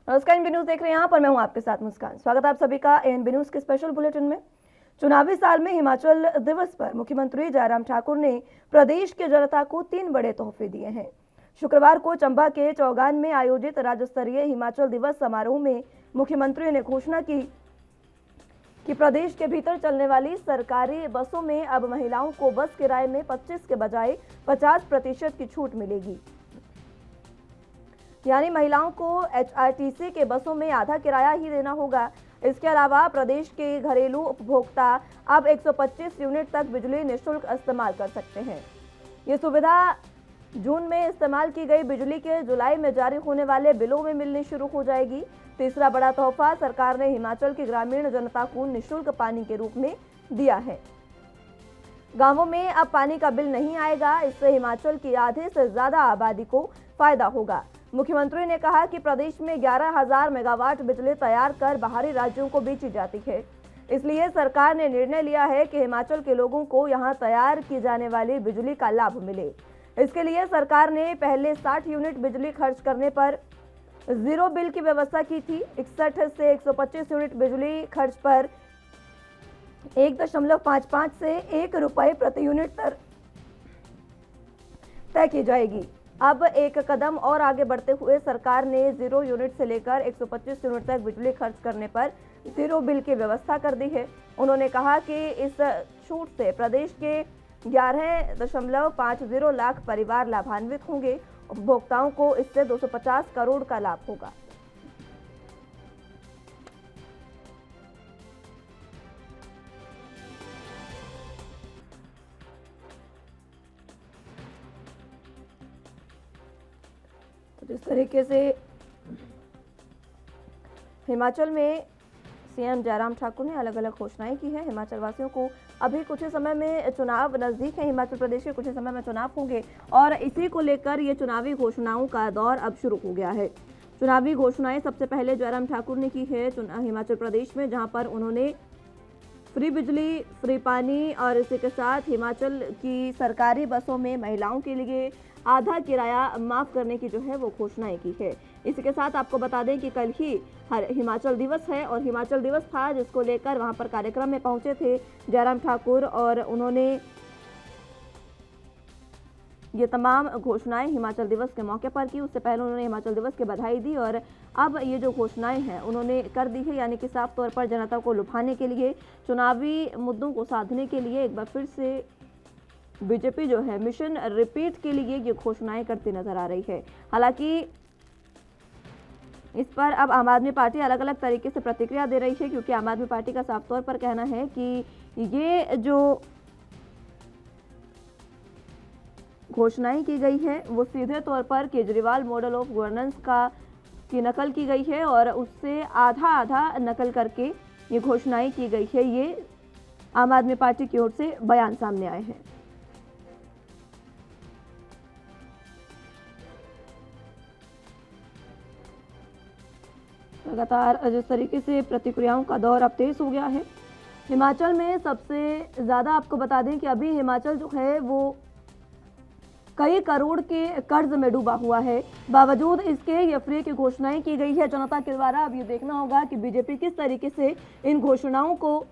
नमस्कार, NB news देख रहे हैं आप और मैं हूं आपके साथ मुस्कान। स्वागत है आप सभी का एनबी न्यूज के स्पेशल बुलेटिन में। चुनावी साल में हिमाचल दिवस पर मुख्यमंत्री जयराम ठाकुर ने प्रदेश की जनता को 3 बड़े तोहफे दिए हैं। शुक्रवार को चंबा के चौगान में आयोजित राज्य स्तरीय हिमाचल दिवस समारोह में मुख्यमंत्री ने घोषणा की कि प्रदेश के भीतर चलने वाली सरकारी बसों में अब महिलाओं को बस किराए में 25 के बजाय 50% की छूट मिलेगी। यानी महिलाओं को एचआरटीसी के बसों में आधा किराया ही देना होगा। इसके अलावा प्रदेश के घरेलू उपभोक्ता अब 125 यूनिट तक बिजली निःशुल्क इस्तेमाल कर सकते हैं। ये सुविधा जून में इस्तेमाल की गई बिजली के जुलाई में जारी होने वाले बिलों में मिलनी शुरू हो जाएगी। तीसरा बड़ा तोहफा सरकार ने हिमाचल की ग्रामीण जनता को निःशुल्क पानी के रूप में दिया है। गांवों में अब पानी का बिल नहीं आएगा। इससे हिमाचल की आधे से ज्यादा आबादी को फायदा होगा। मुख्यमंत्री ने कहा कि प्रदेश में 11,000 मेगावाट बिजली तैयार कर बाहरी राज्यों को बेची जाती है। इसलिए सरकार ने निर्णय लिया है कि हिमाचल के लोगों को यहां तैयार की जाने वाली बिजली का लाभ मिले। इसके लिए सरकार ने पहले 60 यूनिट बिजली खर्च करने पर जीरो बिल की व्यवस्था की थी। 61 से 125 यूनिट बिजली खर्च पर 1.55 से 1 रुपए प्रति यूनिट दर तय की जाएगी। अब एक कदम और आगे बढ़ते हुए सरकार ने 0 यूनिट से लेकर 125 यूनिट तक बिजली खर्च करने पर जीरो बिल की व्यवस्था कर दी है। उन्होंने कहा कि इस छूट से प्रदेश के 11.50 लाख परिवार लाभान्वित होंगे। उपभोक्ताओं को इससे 250 करोड़ का लाभ होगा। जिस तरीके से हिमाचल में सीएम जयराम ठाकुर ने अलग अलग घोषणाएं की है। हिमाचल वासियों को अभी कुछ ही समय में चुनाव नजदीक है। हिमाचल प्रदेश के कुछ ही समय में चुनाव होंगे और इसी को लेकर ये चुनावी घोषणाओं का दौर अब शुरू हो गया है। चुनावी घोषणाएं सबसे पहले जयराम ठाकुर ने की है हिमाचल प्रदेश में, जहां पर उन्होंने फ्री बिजली, फ्री पानी और इसी के साथ हिमाचल की सरकारी बसों में महिलाओं के लिए आधा किराया माफ करने की जो है वो घोषणाएं की है। इसी के साथ आपको बता दें कि कल ही हिमाचल दिवस है और हिमाचल दिवस था जिसको लेकर वहां पर कार्यक्रम में पहुंचे थे जयराम ठाकुर और उन्होंने ये तमाम घोषणाएं हिमाचल दिवस के मौके पर की। उससे पहले उन्होंने हिमाचल दिवस की बधाई दी और अब ये जो घोषणाएं हैं उन्होंने कर दी है, यानी कि साफ तौर पर जनता को लुभाने के लिए, चुनावी मुद्दों को साधने के लिए एक बार फिर से बीजेपी जो है मिशन रिपीट के लिए ये घोषणाएं करती नजर आ रही है। हालांकि इस पर अब आम आदमी पार्टी अलग अलग तरीके से प्रतिक्रिया दे रही है, क्योंकि आम आदमी पार्टी का साफ तौर पर कहना है कि ये जो घोषणाएं की गई है वो सीधे तौर पर केजरीवाल मॉडल ऑफ गवर्नेंस की नकल की गई है और उससे आधा आधा नकल करके ये घोषणाएं की गई है। ये आम आदमी पार्टी की ओर से बयान सामने आए हैं। लगातार जिस तरीके से प्रतिक्रियाओं का दौर अब तेज हो गया है हिमाचल में, सबसे ज्यादा आपको बता दें कि अभी हिमाचल जो है वो कई करोड़ के कर्ज में डूबा हुआ है। बावजूद इसके ये फ्री की घोषणाएं की गई है जनता के द्वारा। अब ये देखना होगा कि बीजेपी किस तरीके से इन घोषणाओं को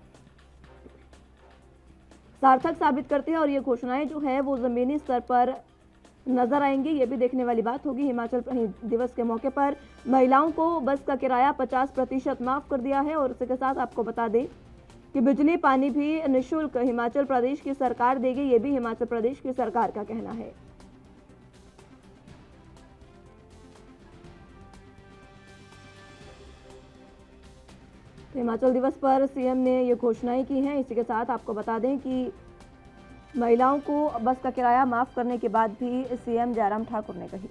सार्थक साबित करते हैं और ये घोषणाएं जो है वो जमीनी स्तर पर नजर आएंगी। ये भी देखने वाली बात होगी। हिमाचल दिवस के मौके पर महिलाओं को बस का किराया 50% माफ कर दिया है और इसके साथ आपको बता दें कि बिजली पानी भी निःशुल्क हिमाचल प्रदेश की सरकार देगी। ये भी हिमाचल प्रदेश की सरकार का कहना है। हिमाचल दिवस पर सीएम ने ये घोषणाएं की हैं। इसी के साथ आपको बता दें कि महिलाओं को बस का किराया माफ करने के बाद भी सीएम जयराम ठाकुर ने कही।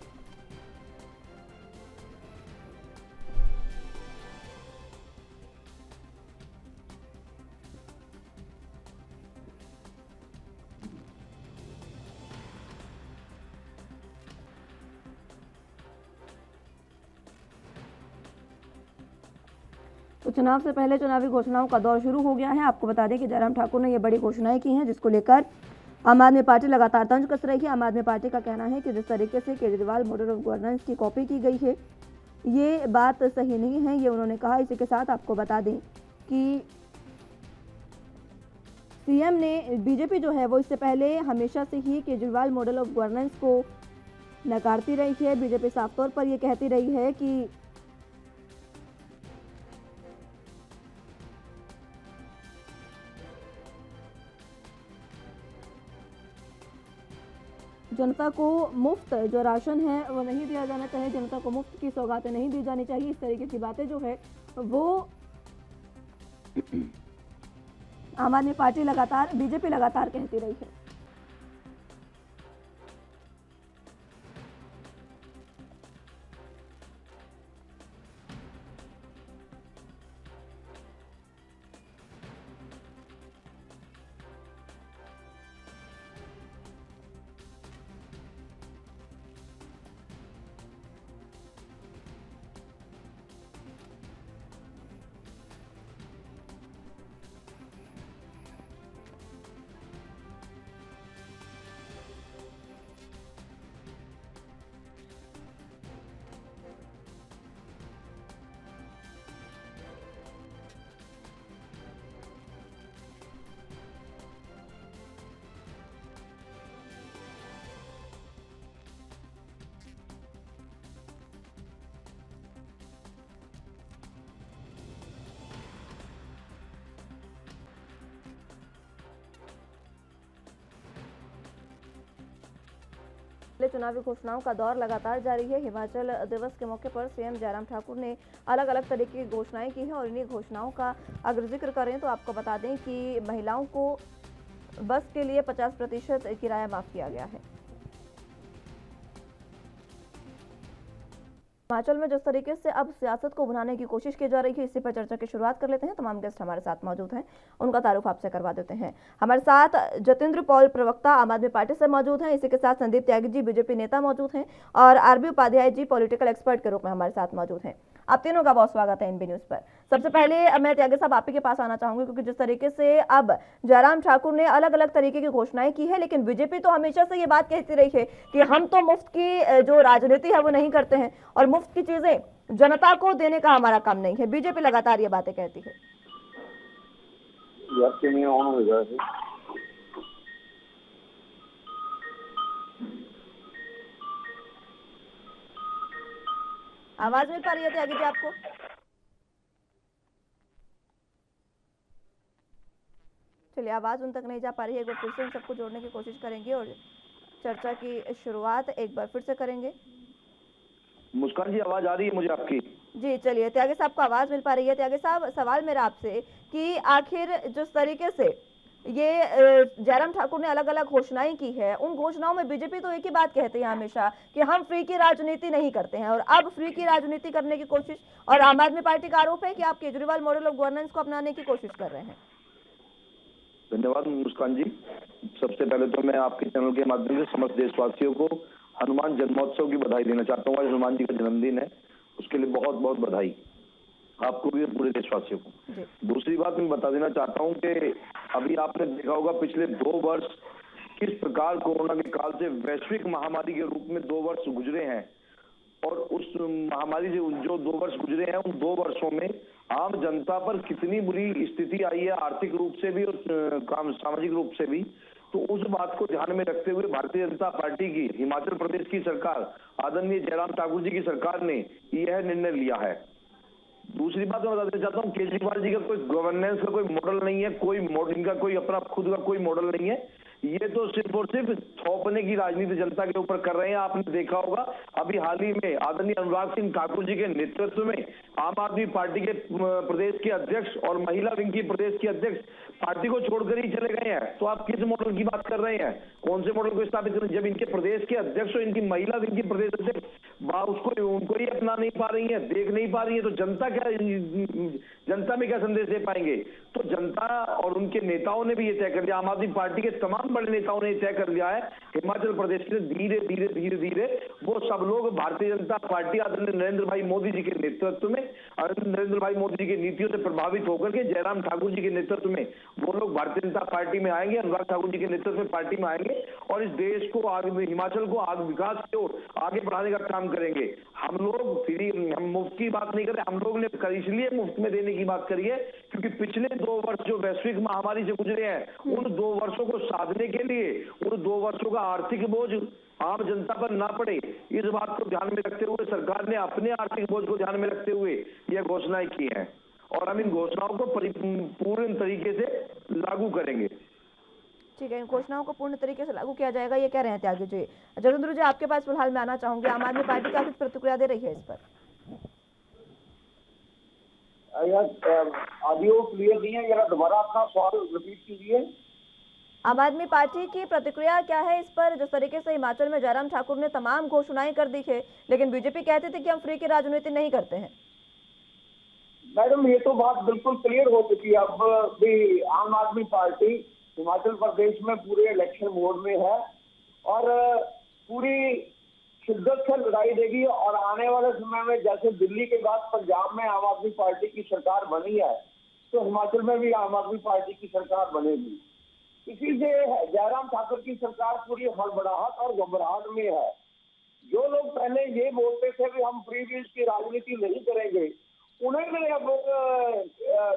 तो चुनाव से पहले चुनावी घोषणाओं का दौर शुरू हो गया है। आपको बता दें कि जयराम ठाकुर ने ये बड़ी घोषणाएं की हैं, जिसको लेकर आम आदमी पार्टी लगातार तंज कस रही है। आम आदमी पार्टी का कहना है कि जिस तरीके से केजरीवाल मॉडल ऑफ गवर्नेंस की कॉपी की गई है ये बात सही नहीं है, ये उन्होंने कहा। इसी के साथ आपको बता दें कि सीएम ने बीजेपी जो है वो इससे पहले हमेशा से ही केजरीवाल मॉडल ऑफ गवर्नेंस को नकारती रही है। बीजेपी साफ तौर पर ये कहती रही है कि जनता को मुफ्त जो राशन है वो नहीं दिया जाना चाहिए, जनता को मुफ्त की सौगातें नहीं दी जानी चाहिए। इस तरीके की बातें जो है वो आम आदमी पार्टी लगातार, बीजेपी लगातार कहती रही है। चुनावी घोषणाओं का दौर लगातार जारी है। हिमाचल दिवस के मौके पर सीएम जयराम ठाकुर ने अलग अलग तरीके की घोषणाएं की हैं और इन्हीं घोषणाओं का अगर जिक्र करें तो आपको बता दें कि महिलाओं को बस के लिए 50% किराया माफ किया गया है। हिमाचल में जिस तरीके से अब सियासत को बनाने की कोशिश की जा रही है, इसी पर चर्चा की शुरुआत कर लेते हैं। तमाम गेस्ट हमारे साथ मौजूद हैं, उनका तारुफ आपसे करवा देते हैं। हमारे साथ जतेंद्र पॉल प्रवक्ता आम आदमी पार्टी से मौजूद हैं। इसी के साथ संदीप त्यागी जी बीजेपी नेता मौजूद हैं और RB Upadhyay ji political expert के रूप में हमारे साथ मौजूद हैं। आप तीनों का बहुत स्वागत है एनबी न्यूज पर। सबसे पहले मैं त्यागी साहब आप ही के पास आना चाहूंगी, क्योंकि जिस तरीके से अब जयराम ठाकुर ने अलग अलग तरीके की घोषणाएं की है, लेकिन बीजेपी तो हमेशा से ये बात कहती रही है कि हम तो मुफ्त की जो राजनीति है वो नहीं करते हैं और मुफ्त की चीजें जनता को देने का हमारा काम नहीं है। बीजेपी लगातार ये बातें कहती है। आवाज मिल पा रही है त्यागी जी आपको? चलिए, आवाज उन तक नहीं जा पा रही है। एक बार फिर से उन सबको जोड़ने की कोशिश करेंगे और चर्चा की शुरुआत एक बार फिर से करेंगे। मुस्कान जी, आवाज आ रही है मुझे आपकी? जी, चलिए, त्यागी साहब को आवाज मिल पा रही है। त्यागी साहब, सवाल मेरा आपसे कि आखिर जिस तरीके से ये जयराम ठाकुर ने अलग अलग घोषणाएं की है, उन घोषणाओं में बीजेपी तो एक ही बात कहती है हमेशा कि हम फ्री की राजनीति नहीं करते हैं, और अब फ्री की राजनीति करने की कोशिश, और आम आदमी पार्टी का आरोप है कि आप केजरीवाल मॉडल ऑफ गवर्नेंस को अपनाने की कोशिश कर रहे हैं। धन्यवाद मुस्कान जी। सबसे पहले तो मैं आपके चैनल के माध्यम से समस्त देशवासियों को हनुमान जन्मोत्सव की बधाई देना चाहता हूँ। आज हनुमान जी का जन्मदिन है, उसके लिए बहुत बहुत बधाई आपको भी, पूरे देशवासियों को। दूसरी बात मैं बता देना चाहता हूँ कि अभी आपने देखा होगा पिछले 2 वर्ष किस प्रकार कोरोना के काल से वैश्विक महामारी के रूप में 2 वर्ष गुजरे हैं, और उस महामारी से जो 2 वर्ष गुजरे हैं, उन 2 वर्षों में आम जनता पर कितनी बुरी स्थिति आई है, आर्थिक रूप से भी और सामाजिक रूप से भी। तो उस बात को ध्यान में रखते हुए भारतीय जनता पार्टी की हिमाचल प्रदेश की सरकार, आदरणीय जयराम ठाकुर जी की सरकार ने यह निर्णय लिया है। दूसरी बात मैं बता देना चाहता हूँ, केजरीवाल जी का कोई गवर्नेंस का कोई मॉडल नहीं है, कोई मॉडल, इनका कोई अपना खुद का कोई मॉडल नहीं है। ये तो सिर्फ और सिर्फ थोपने की राजनीति जनता के ऊपर कर रहे हैं। आपने देखा होगा अभी हाल ही में आदरणीय अनुराग सिंह ठाकुर जी के नेतृत्व में आम आदमी पार्टी के प्रदेश के अध्यक्ष और महिला विंग की प्रदेश की अध्यक्ष पार्टी को छोड़कर ही चले गए हैं। तो आप किस मॉडल की बात कर रहे हैं? कौन से मॉडल को स्थापित करें जब इनके प्रदेश के अध्यक्ष और इनकी महिला विंग की प्रदेश अध्यक्ष उसको उनको ही अपना नहीं पा रही है, देख नहीं पा रही है, तो जनता में क्या संदेश दे पाएंगे? तो जनता और उनके नेताओं ने भी ये तय कर लिया, आम आदमी पार्टी के तमाम बड़े नेताओं ने तय कर लिया है, हिमाचल प्रदेश के धीरे धीरे धीरे धीरे वो सब लोग भारतीय जनता पार्टी आदरणीय नरेंद्र भाई मोदी जी के नेतृत्व में, नरेंद्र भाई मोदी जी की नीतियों से प्रभावित होकर के जयराम ठाकुर जी के नेतृत्व में वो लोग भारतीय जनता पार्टी में आएंगे, अनुराग ठाकुर जी के नेतृत्व में पार्टी में आएंगे और इस देश को आगे, हिमाचल को आगे विकास की ओर आगे बढ़ाने का काम करेंगे। हम लोग फ्री, हम मुफ्त की बात नहीं कर रहे, हम लोग ने इसलिए मुफ्त में देने की बात करी है क्योंकि पिछले 2 वर्ष जो वैश्विक महामारी से गुजरे हैं, उन 2 वर्षों को साधने के लिए, उन 2 वर्षों का आर्थिक बोझ आम जनता पर ना पड़े, इस बात को ध्यान में रखते हुए सरकार ने अपने आर्थिक बोझ को ध्यान में रखते हुए यह घोषणाएं की हैं और हम इन घोषणाओं को पूर्ण तरीके से लागू करेंगे। ठीक है, इन घोषणाओं को पूर्ण तरीके से लागू किया जाएगा, ये कह रहे हैं त्यागी जी। जगेंद्र जी, आपके पास फिलहाल मैं आना चाहूंगी, आम आदमी पार्टी का कुछ प्रतिक्रिया दे रही है इस पर? ऑडियो क्लियर नहीं है, जरा दोबारा अपना सवाल रिपीट कीजिए। आम आदमी पार्टी की प्रतिक्रिया क्या है इस पर, जिस तरीके से हिमाचल में जयराम ठाकुर ने तमाम घोषणाएं कर दी है, लेकिन बीजेपी कहते थे कि हम फ्री की राजनीति नहीं करते हैं। मैडम, ये तो बात बिल्कुल क्लियर हो चुकी है। अब भी आम आदमी पार्टी हिमाचल प्रदेश में पूरे इलेक्शन मोड में है और पूरी शिद्दत से लड़ाई देगी और आने वाले समय में जैसे दिल्ली के बाद पंजाब में आम आदमी पार्टी की सरकार बनी है, तो हिमाचल में भी आम आदमी पार्टी की सरकार बनेगी। इसी से जयराम ठाकुर की सरकार पूरी हड़बड़ाहट और घबराहट में है। जो लोग पहले ये बोलते थे कि हम फ्री व्हील्स की राजनीति नहीं करेंगे, उन्होंने अब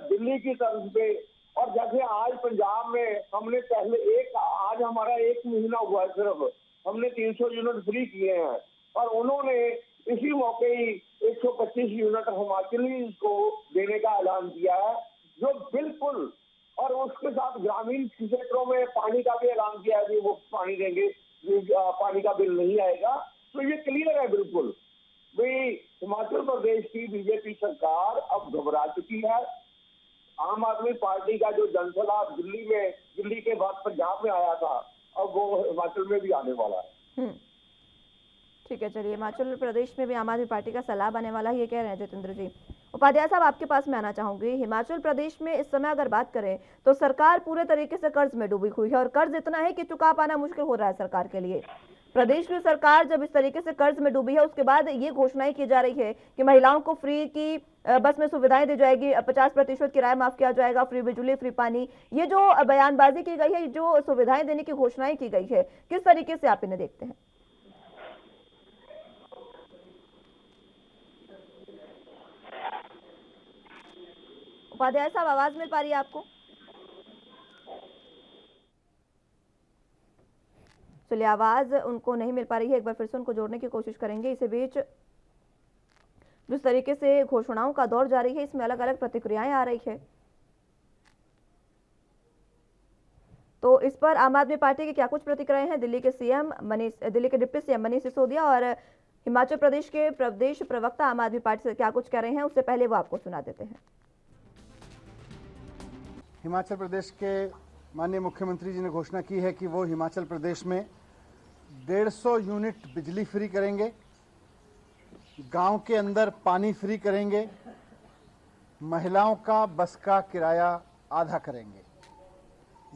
दिल्ली की तरफ पे, और जैसे आज पंजाब में हमने पहले आज हमारा 1 महीना हुआ है, सिर्फ हमने 300 यूनिट फ्री किए हैं और उन्होंने इसी मौके ही 125 यूनिट हिमाचली को देने का ऐलान किया है, जो बिल्कुल, और उसके साथ ग्रामीण क्षेत्रों में पानी का भी ऐलान किया है कि वो पानी देंगे, पानी का बिल नहीं आएगा। तो ये क्लियर है बिल्कुल भाई, हिमाचल प्रदेश की बीजेपी सरकार अब घबरा चुकी है। आम आदमी पार्टी का जो जनसैलाब दिल्ली के बाद पंजाब में आया था, अब वो हिमाचल में भी आने वाला है। ठीक है, चलिए, हिमाचल प्रदेश में भी आम आदमी पार्टी का सैलाब आने वाला है, ये कह रहे हैं जितेंद्र जी। उपाध्याय साहब, आपके पास मैं आना चाहूंगी। हिमाचल प्रदेश में इस समय अगर बात करें तो सरकार पूरे तरीके से कर्ज में डूबी हुई है और कर्ज इतना है कि चुका पाना मुश्किल हो रहा है सरकार के लिए। प्रदेश में सरकार जब इस तरीके से कर्ज में डूबी है, उसके बाद ये घोषणाएं की जा रही है कि महिलाओं को फ्री की बस में सुविधाएं दी जाएगी, 50% किराया माफ किया जाएगा, फ्री बिजली, फ्री पानी, ये जो बयानबाजी की गई है, जो सुविधाएं देने की घोषणाएं की गई है, किस तरीके से आप इन्हें देखते हैं? उपाध्याय साहब, आवाज मिल पा रही है आपको? चलिए, आवाज उनको नहीं मिल पा रही है, एक बार फिर से उनको जोड़ने की कोशिश करेंगे। इसी बीच जिस तरीके से घोषणाओं का दौर जारी है, इसमें अलग अलग प्रतिक्रियाएं आ रही है, तो इस पर आम आदमी पार्टी की क्या कुछ प्रतिक्रियाएं हैं? दिल्ली के डिप्टी सीएम मनीष सिसोदिया और हिमाचल प्रदेश के प्रदेश प्रवक्ता आम आदमी पार्टी से क्या कुछ कह रहे हैं, उससे पहले वो आपको सुना देते हैं। हिमाचल प्रदेश के माननीय मुख्यमंत्री जी ने घोषणा की है कि वो हिमाचल प्रदेश में 150 यूनिट बिजली फ्री करेंगे, गांव के अंदर पानी फ्री करेंगे, महिलाओं का बस का किराया आधा करेंगे।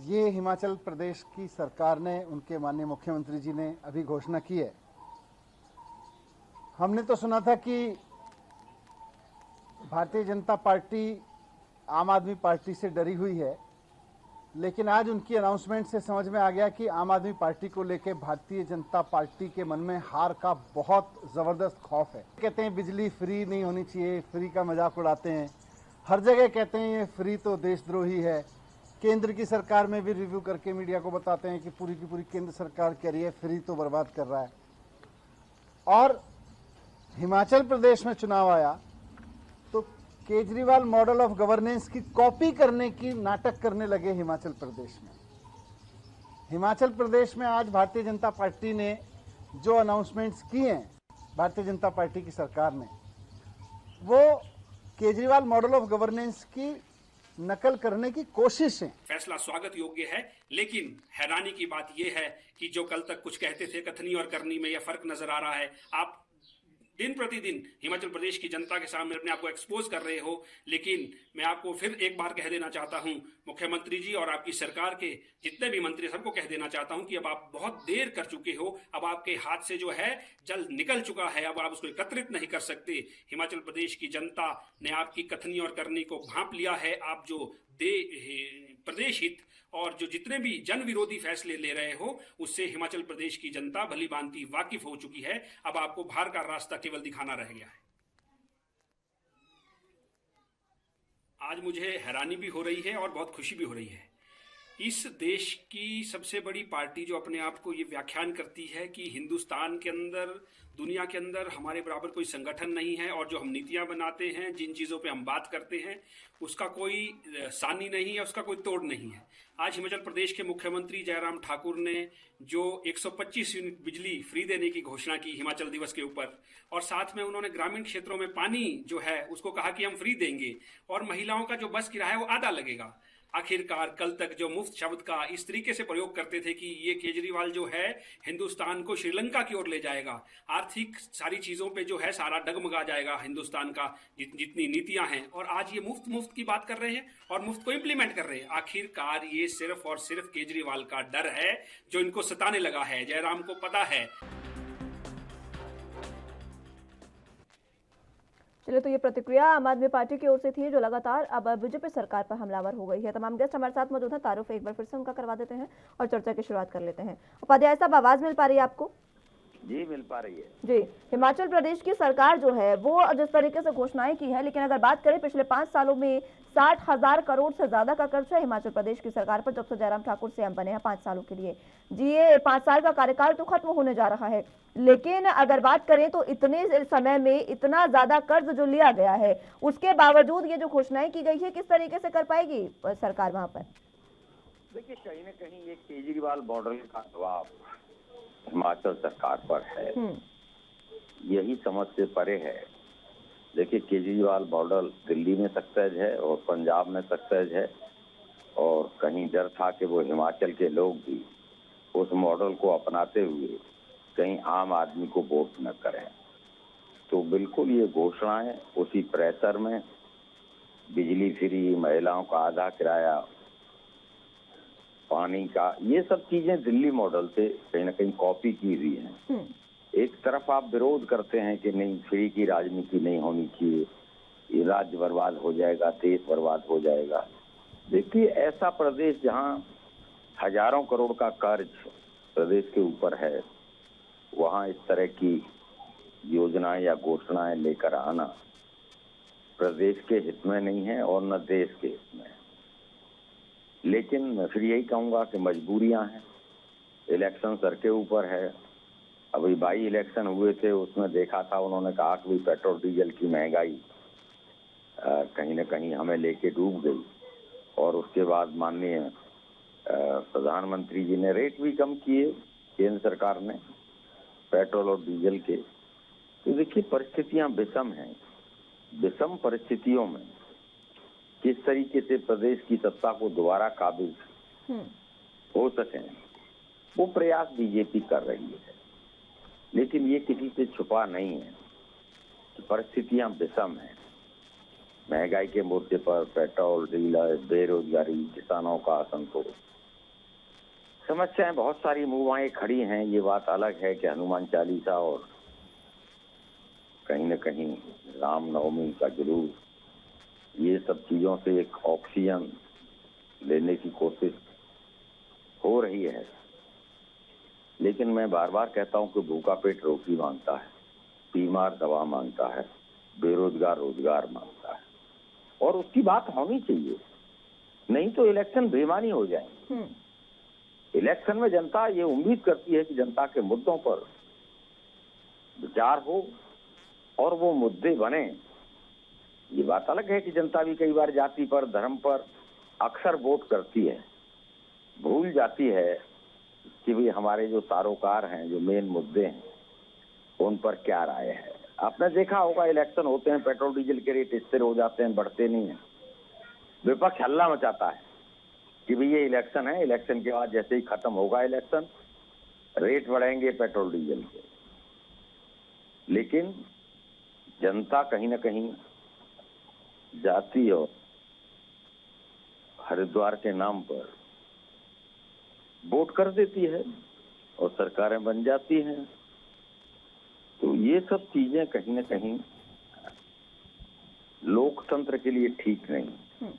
ये हिमाचल प्रदेश की सरकार ने, उनके माननीय मुख्यमंत्री जी ने अभी घोषणा की है। हमने तो सुना था कि भारतीय जनता पार्टी आम आदमी पार्टी से डरी हुई है, लेकिन आज उनकी अनाउंसमेंट से समझ में आ गया कि आम आदमी पार्टी को लेकर भारतीय जनता पार्टी के मन में हार का बहुत ज़बरदस्त खौफ है। कहते हैं बिजली फ्री नहीं होनी चाहिए, फ्री का मजाक उड़ाते हैं, हर जगह कहते हैं ये फ्री तो देशद्रोही है। केंद्र की सरकार में भी रिव्यू करके मीडिया को बताते हैं कि पूरी की पूरी केंद्र सरकार कह रही है फ्री तो बर्बाद कर रहा है। और हिमाचल प्रदेश में चुनाव आया तो केजरीवाल मॉडल ऑफ गवर्नेंस की कॉपी करने की नाटक करने लगे हिमाचल प्रदेश में। हिमाचल प्रदेश में आज भारतीय जनता पार्टी ने जो अनाउंसमेंट्स किए हैं, भारतीय जनता पार्टी की सरकार ने, वो केजरीवाल मॉडल ऑफ गवर्नेंस की नकल करने की कोशिश है। फैसला स्वागत योग्य है, लेकिन हैरानी की बात यह है कि जो कल तक कुछ कहते थे, कथनी और करनी में यह फर्क नजर आ रहा है। आप दिन प्रतिदिन हिमाचल प्रदेश की जनता के सामने अपने आप को एक्सपोज कर रहे हो, लेकिन मैं आपको फिर एक बार कह देना चाहता हूं, मुख्यमंत्री जी और आपकी सरकार के जितने भी मंत्री, सबको कह देना चाहता हूं कि अब आप बहुत देर कर चुके हो। अब आपके हाथ से जो है जल निकल चुका है, अब आप उसको एकत्रित नहीं कर सकते। हिमाचल प्रदेश की जनता ने आपकी कथनी और करनी को भांप लिया है। आप जो प्रदेश हित और जो जितने भी जन विरोधी फैसले ले रहे हो उससे हिमाचल प्रदेश की जनता भली भांति वाकिफ हो चुकी है। अब आपको बाहर का रास्ता केवल दिखाना रह गया है। आज मुझे हैरानी भी हो रही है और बहुत खुशी भी हो रही है। इस देश की सबसे बड़ी पार्टी जो अपने आप को ये व्याख्यान करती है कि हिंदुस्तान के अंदर, दुनिया के अंदर हमारे बराबर कोई संगठन नहीं है और जो हम नीतियां बनाते हैं, जिन चीज़ों पे हम बात करते हैं, उसका कोई सानी नहीं है, उसका कोई तोड़ नहीं है। आज हिमाचल प्रदेश के मुख्यमंत्री जयराम ठाकुर ने जो 125 यूनिट बिजली फ्री देने की घोषणा की हिमाचल दिवस के ऊपर, और साथ में उन्होंने ग्रामीण क्षेत्रों में पानी जो है उसको कहा कि हम फ्री देंगे और महिलाओं का जो बस किराया है वो आधा लगेगा। आखिरकार कल तक जो मुफ्त शब्द का इस तरीके से प्रयोग करते थे कि ये केजरीवाल जो है हिंदुस्तान को श्रीलंका की ओर ले जाएगा, आर्थिक सारी चीज़ों पे जो है सारा डगमगा जाएगा हिंदुस्तान का, जितनी नीतियां हैं, और आज ये मुफ्त की बात कर रहे हैं और मुफ्त को इम्प्लीमेंट कर रहे हैं। आखिरकार ये सिर्फ और सिर्फ केजरीवाल का डर है जो इनको सताने लगा है। जयराम को पता है। चलिए, तो ये प्रतिक्रिया आम आदमी पार्टी की ओर से थी जो लगातार अब बीजेपी सरकार पर हमलावर हो गई है। तमाम गेस्ट हमारे साथ मौजूद हैं। तारुफ एक बार फिर से उनका करवा देते हैं और चर्चा की शुरुआत कर लेते हैं। उपाध्याय साहब, आवाज मिल पा रही है आपको? जी, मिल पा रही है जी। हिमाचल प्रदेश की सरकार जो है वो जिस तरीके से घोषणाएं की है, लेकिन अगर बात करें पिछले 5 सालों में 60,000 करोड़ से ज्यादा का खर्च है हिमाचल प्रदेश की सरकार पर, जब से जयराम ठाकुर सीएम बने हैं 5 सालों के लिए। जी, ये 5 साल का कार्यकाल तो खत्म होने जा रहा है, लेकिन अगर बात करें तो इतने समय में इतना ज्यादा कर्ज जो लिया गया है, उसके बावजूद ये जो घोषणाएं की गई है, किस तरीके से कर पाएगी सरकार वहां पर? देखिए, कहीं ना कहीं ये केजरीवाल मॉडल का दबाव हिमाचल सरकार पर है, यही समझ से परे है। देखिए, केजरीवाल मॉडल दिल्ली में सक्सेस है और पंजाब में सक्सेस है, और कहीं डर था कि वो हिमाचल के लोग भी उस मॉडल को अपनाते हुए कहीं आम आदमी को वोट न करें। तो बिल्कुल ये घोषणाएं उसी प्रेशर में, बिजली फ्री, महिलाओं का आधा किराया, पानी का, ये सब चीजें दिल्ली मॉडल से कहीं ना कहीं कॉपी की हुई हैं। एक तरफ आप विरोध करते हैं कि नहीं, फ्री की राजनीति नहीं होनी चाहिए, ये राज्य बर्बाद हो जाएगा, देश बर्बाद हो जाएगा। देखिए, ऐसा प्रदेश जहां हजारों करोड़ का कर्ज प्रदेश के ऊपर है, वहां इस तरह की योजनाएं या घोषणाएं लेकर आना प्रदेश के हित में नहीं है और न देश के हित में। लेकिन मैं फिर यही कहूंगा कि मजबूरियां हैं, इलेक्शन सर के ऊपर है। अभी बाई इलेक्शन हुए थे, उसमें देखा था उन्होंने कहा कि पेट्रोल डीजल की महंगाई कहीं न कहीं हमें लेके डूब गई, और उसके बाद माननीय प्रधानमंत्री जी ने रेट भी कम किए, केंद्र सरकार ने, पेट्रोल और डीजल के। तो देखिए, परिस्थितियां विषम हैं। विषम परिस्थितियों में किस तरीके से प्रदेश की सत्ता को दोबारा काबू हो सके, वो प्रयास बीजेपी कर रही है। लेकिन ये किसी से छुपा नहीं है कि परिस्थितियां विषम हैं। महंगाई के मुद्दे पर, पेट्रोल, डीजल, बेरोजगारी, किसानों का असंतोष, समस्याएं बहुत सारी मुंह खड़ी हैं। ये बात अलग है कि हनुमान चालीसा और कहीं न कहीं रामनवमी का जुलूस, ये सब चीजों से एक ऑक्सीजन लेने की कोशिश हो रही है। लेकिन मैं बार बार कहता हूं कि भूखा पेट रोटी मांगता है, बीमार दवा मांगता है, बेरोजगार रोजगार मांगता है, और उसकी बात होनी चाहिए। नहीं तो इलेक्शन बेईमानी हो जाएंगे। इलेक्शन में जनता ये उम्मीद करती है कि जनता के मुद्दों पर विचार हो और वो मुद्दे बने। ये बात अलग है कि जनता भी कई बार जाति पर, धर्म पर अक्सर वोट करती है, भूल जाती है कि भी हमारे जो तारोकार हैं, जो मेन मुद्दे हैं, उन पर क्या राय है। आपने देखा होगा, इलेक्शन होते हैं, पेट्रोल डीजल के रेट स्थिर हो जाते हैं, बढ़ते नहीं हैं। विपक्ष हल्ला मचाता है कि भाई ये इलेक्शन है, इलेक्शन के बाद जैसे ही खत्म होगा इलेक्शन, रेट बढ़ेंगे पेट्रोल डीजल के। लेकिन जनता कहीं ना कहीं जाति और हरिद्वार के नाम पर वोट कर देती है और सरकारें बन जाती हैं। तो ये सब चीजें कहीं ना कहीं लोकतंत्र के लिए ठीक नहीं।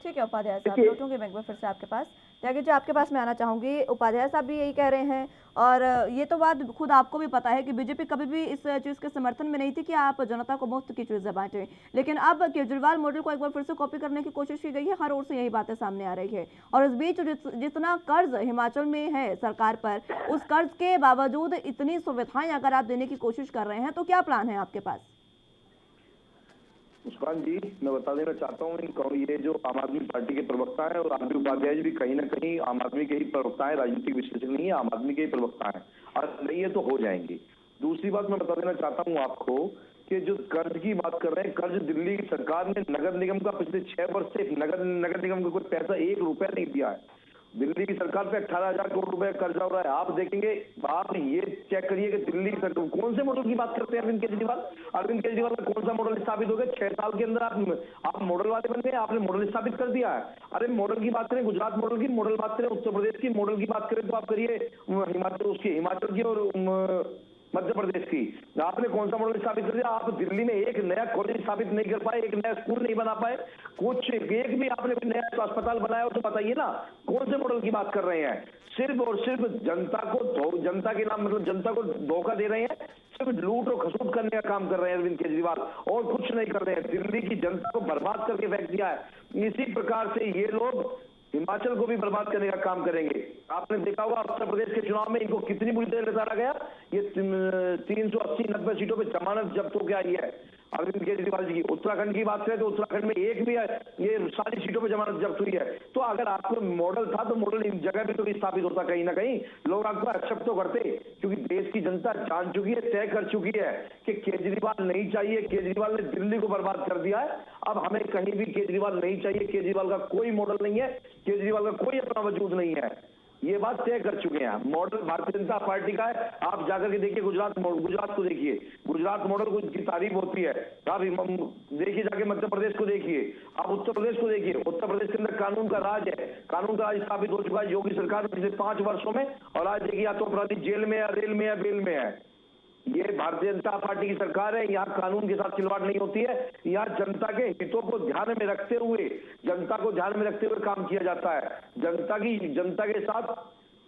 ठीक है उपाध्याय साहब, लौटूंगी मैं एक बार फिर से आपके पास। त्यागी जी, आपके पास मैं आना चाहूंगी। उपाध्याय साहब भी यही कह रहे हैं और ये तो बात खुद आपको भी पता है कि बीजेपी कभी भी इस चीज़ के समर्थन में नहीं थी कि आप जनता को मुफ्त की चीज़ें बांटें, लेकिन अब केजरीवाल मॉडल को एक बार फिर से कॉपी करने की कोशिश की गई है। हर ओर से यही बातें सामने आ रही है और इस बीच जितना कर्ज हिमाचल में है सरकार पर, उस कर्ज के बावजूद इतनी सुविधाएं अगर आप देने की कोशिश कर रहे हैं तो क्या प्लान है आपके पास? मुस्कान जी, मैं बता देना चाहता हूँ, ये जो आम आदमी पार्टी के प्रवक्ता है और आरबी उपाध्याय जी भी कहीं ना कहीं आम आदमी के ही प्रवक्ता है, राजनीतिक विश्लेषक नहीं है, आम आदमी के ही प्रवक्ता है और नहीं है तो हो जाएंगे। दूसरी बात मैं बता देना चाहता हूँ आपको कि जो कर्ज की बात कर रहे हैं, कर्ज दिल्ली की सरकार ने नगर निगम का पिछले 6 वर्ष से नगर निगम को कोई पैसा 1 रुपया नहीं दिया है। दिल्ली की सरकार पे 18,000 करोड़ रुपए कर्जा हो रहा है। आप देखेंगे, आप ये चेक करिए कि दिल्ली की सरकार कौन से मॉडल की बात करते हैं अरविंद केजरीवाल का कौन सा मॉडल स्थापित हो गया 6 साल के अंदर? आप मॉडल वाले बन गए, आपने मॉडल स्थापित कर दिया है। अरे मॉडल की बात करें, गुजरात मॉडल की मॉडल बात करें, उत्तर प्रदेश की मॉडल की बात करें तो आप करिए हिमाचल की और मध्य प्रदेश की। आपने कौन सा मॉडल स्थापित कर दिया? आप दिल्ली में एक नया कॉलेज स्थापित नहीं कर पाए, एक नया स्कूल नहीं बना पाए, कुछ एक भी आपने नया अस्पताल बनाया हो तो बताइए ना, कौन से मॉडल की बात कर रहे हैं? सिर्फ और सिर्फ जनता के नाम मतलब जनता को धोखा दे रहे हैं, सिर्फ लूट और खसूट करने का काम कर रहे हैं अरविंद केजरीवाल, और कुछ नहीं कर रहे हैं। दिल्ली की जनता को बर्बाद करके फेंक दिया है। इसी प्रकार से ये लोग हिमाचल को भी बर्बाद करने का काम करेंगे। आपने देखा होगा उत्तर प्रदेश के चुनाव में इनको कितनी बुरी तरह लताड़ा गया। ये 380-90 सीटों पे जमानत जब्त होकर आई है अरविंद केजरीवाल जी की। उत्तराखंड की बात करें तो उत्तराखंड में एक भी ये सारी सीटों पे जमानत जब्त हुई है। तो अगर आपको मॉडल था तो मॉडल इन जगह पे तो भी स्थापित होता, कहीं ना कहीं लोग आपको एक्सेप्ट तो करते, क्योंकि देश की जनता जान चुकी है, तय कर चुकी है कि केजरीवाल नहीं चाहिए। केजरीवाल ने दिल्ली को बर्बाद कर दिया है। अब हमें कहीं भी केजरीवाल नहीं चाहिए। केजरीवाल का कोई मॉडल नहीं है, केजरीवाल का कोई अपना वजूद नहीं है। ये बात तय कर चुके हैं। मॉडल भारतीय जनता पार्टी का है। आप जाकर के देखिए गुजरात को देखिए, गुजरात मॉडल की तारीफ होती है। आप देखिए जाके मध्य प्रदेश को देखिए, आप उत्तर प्रदेश को देखिए। उत्तर प्रदेश के अंदर कानून का राज है, कानून का राज स्थापित हो चुका है योगी सरकार में पिछले 5 वर्षों में। और आज देखिए, या तो अपराधी जेल में या रेल में या बेल में है। ये भारतीय जनता पार्टी की सरकार है। यहाँ कानून के साथ खिलवाड़ नहीं होती है। यहाँ जनता के हितों को ध्यान में रखते हुए काम किया जाता है। जनता के साथ